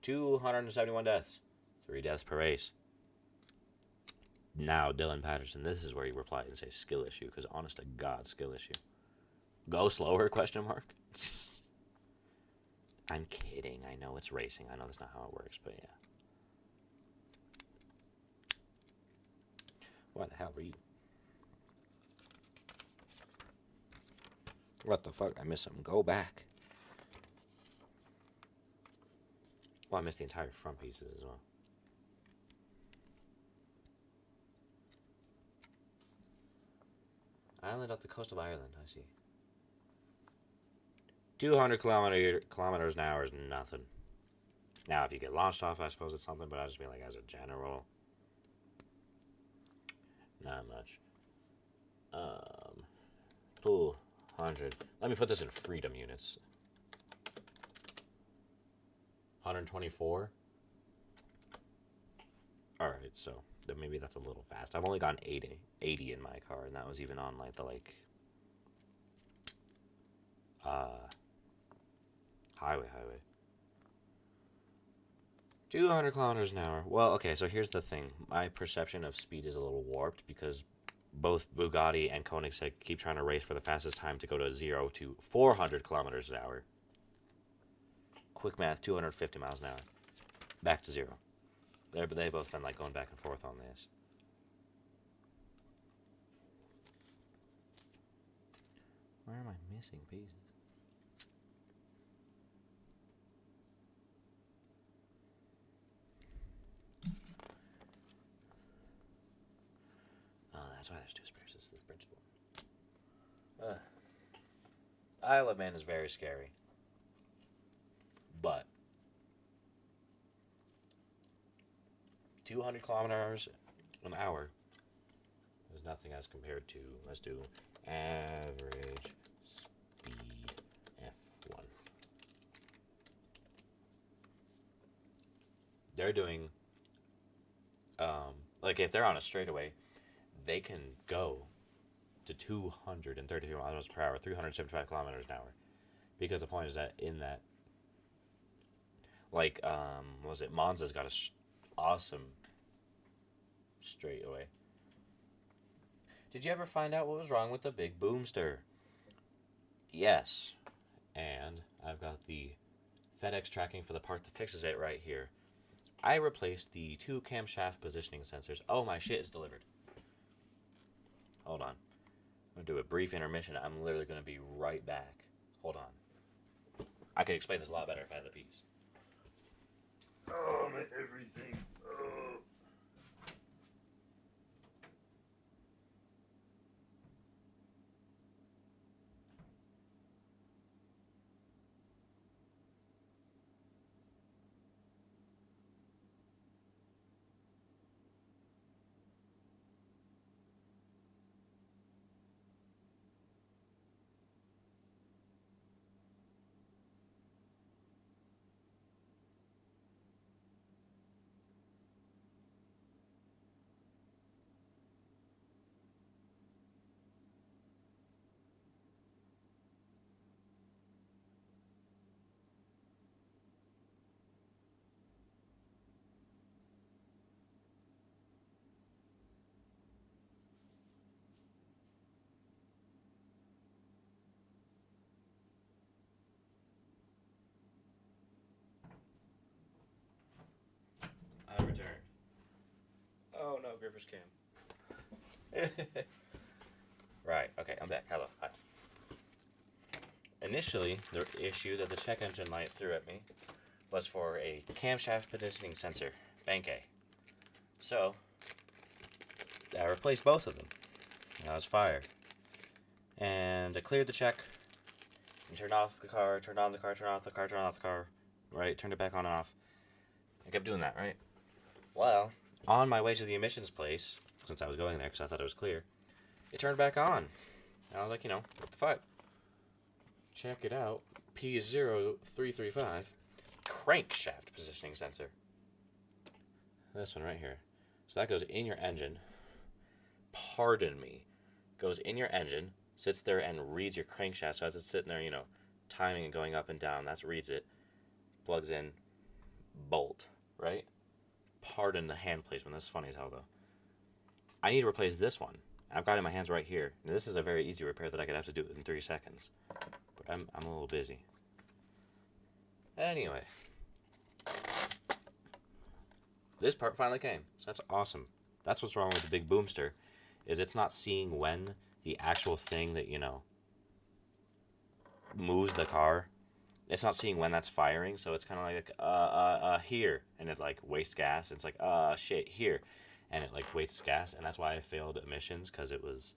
Speaker 2: 271 deaths. 3 deaths per race. Now, Dylan Patterson, this is where you reply and say skill issue, because honest to God, skill issue. Go slower, question mark? I'm kidding. I know it's racing. I know that's not how it works, but yeah. Why the hell were you? What the fuck? I missed something. Go back. Well, I missed the entire front pieces as well. Island off the coast of Ireland, I see. 200 kilometers an hour is nothing. Now, if you get launched off, I suppose it's something, but I just mean like as a general. Not much. 200. Let me put this in freedom units. 124. Alright, so maybe that's a little fast. I've only gotten 80 in my car, and that was even on like the highway. 200 kilometers an hour. Well, okay, so here's the thing. My perception of speed is a little warped because both Bugatti and Koenigsegg keep trying to race for the fastest time to go to 0 to 400 kilometers an hour. Quick math, 250 miles an hour. Back to 0. They've both been like going back and forth on this. Where am I missing pieces? Oh, that's why there's 2 spares. This is the principal. Isle of Man is very scary. But 200 kilometers an hour is nothing as compared to, let's do average speed F1. They're doing, like if they're on a straightaway, they can go to 233 miles per hour, 375 kilometers an hour. Because the point is that in that, like, what was it? Monza's got a awesome straightaway. Did you ever find out what was wrong with the big boomster? Yes. And I've got the FedEx tracking for the part that fixes it right here. I replaced the 2 camshaft positioning sensors. Oh, my shit is delivered. Hold on. I'm going to do a brief intermission. I'm literally going to be right back. Hold on. I could explain this a lot better if I had the piece. Oh, my everything. Oh. grippers cam. Right, okay, I'm back. Hello, hi. Initially, the issue that the check engine light threw at me was for a camshaft positioning sensor, Benkei. So, I replaced both of them. I was fired. And I cleared the check, and turned off the car, turned on the car, turned off the car, turned off the car, right? Turned it back on and off. I kept doing that, right? Well, on my way to the emissions place, since I was going there because I thought it was clear, it turned back on. And I was like, you know, what the fuck? Check it out. P0335 crankshaft positioning sensor. This one right here. So that goes in your engine. Pardon me. Goes in your engine, sits there and reads your crankshaft. So as it's sitting there, you know, timing and going up and down, that's reads it. Plugs in, bolt, right? Pardon the hand placement. That's funny as hell though. I need to replace this one. I've got it in my hands right here. Now, this is a very easy repair that I could have to do in 3 seconds. But I'm a little busy. Anyway. This part finally came. So that's awesome. That's what's wrong with the big boomster. Is it's not seeing when the actual thing that, you know, moves the car. It's not seeing when that's firing. So it's kind of like, here. And it, like, wastes gas. And it's like, shit, here. And it, like, wastes gas. And that's why I failed emissions. Because it was,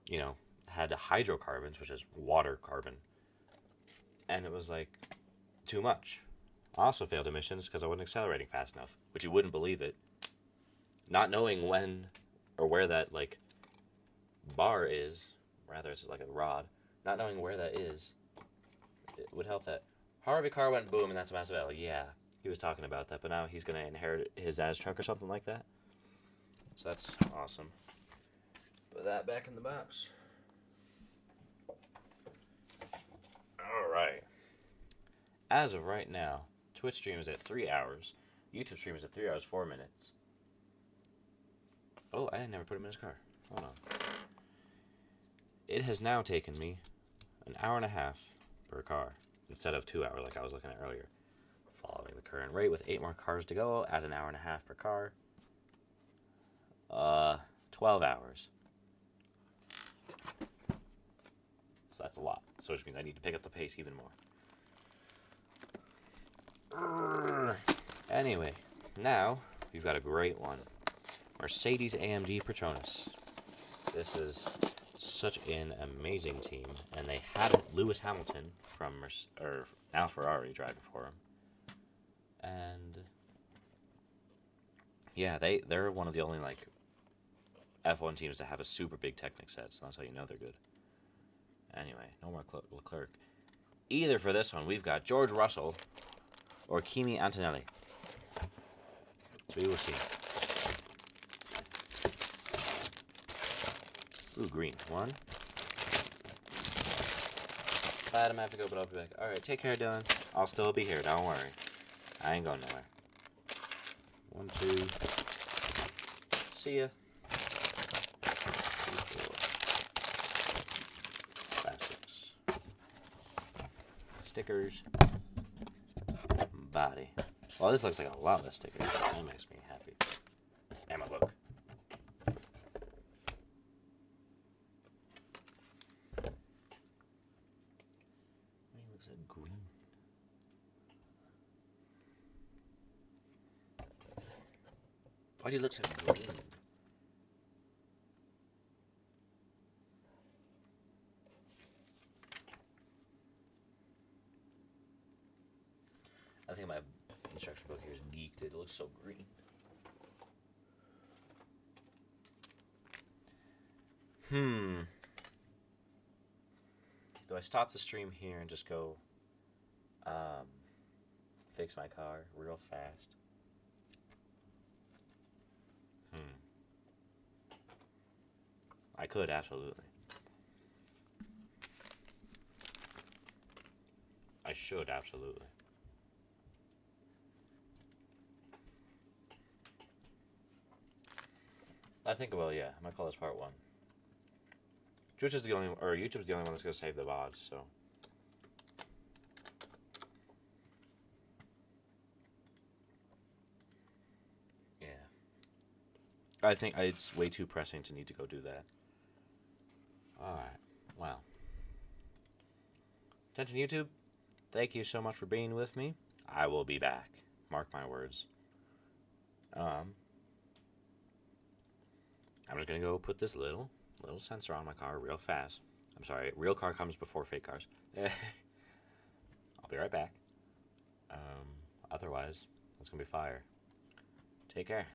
Speaker 2: you know, had hydrocarbons, which is water carbon. And it was, like, too much. I also failed emissions because I wasn't accelerating fast enough. Which you wouldn't believe it. Not knowing when or where that, like, bar is. Rather, it's like a rod. Not knowing where that is. It would help that. Harvey car went boom and that's a massive L. Yeah. He was talking about that, but now he's going to inherit his dad's truck or something like that. So that's awesome. Put that back in the box. Alright. As of right now, Twitch stream is at 3 hours. YouTube stream is at 3 hours, 4 minutes. Oh, I never put him in his car. Hold on. It has now taken me an hour and a half per car instead of 2 hours like I was looking at earlier. Following the current rate with 8 more cars to go at an hour and a half per car. 12 hours. So that's a lot. So which means I need to pick up the pace even more. Anyway, now we've got a great one. Mercedes-AMG Petronas. This is such an amazing team, and they had Lewis Hamilton from now Ferrari driving for him. And yeah, they're one of the only like F1 teams that have a super big Technic set, so that's how you know they're good. Anyway, no more Leclerc. Either for this one, we've got George Russell or Kimi Antonelli. So we will see. Ooh, green. One. Glad I'm gonna have to go, but I'll be back. Alright, take care, Dylan. I'll still be here, don't worry. I ain't going nowhere. 1, 2. See ya. 3, 4. 5, 6. Stickers. Body. Well, this looks like a lot less stickers. That makes me happy. And my look. He looks like green. Why do you look so green? I think my instruction book here is geeked. It looks so green. Do I stop the stream here and just go fix my car real fast? I could, absolutely. I should, absolutely. I think, well, yeah, I might call this part 1. Twitch is the only, or YouTube's the only one that's gonna save the VODs, so. Yeah. I think it's way too pressing to need to go do that. Alright, well. Attention YouTube, thank you so much for being with me. I will be back. Mark my words. I'm just gonna go put this little sensor on my car real fast. I'm sorry, real car comes before fake cars. I'll be right back. Otherwise, it's gonna be fire. Take care.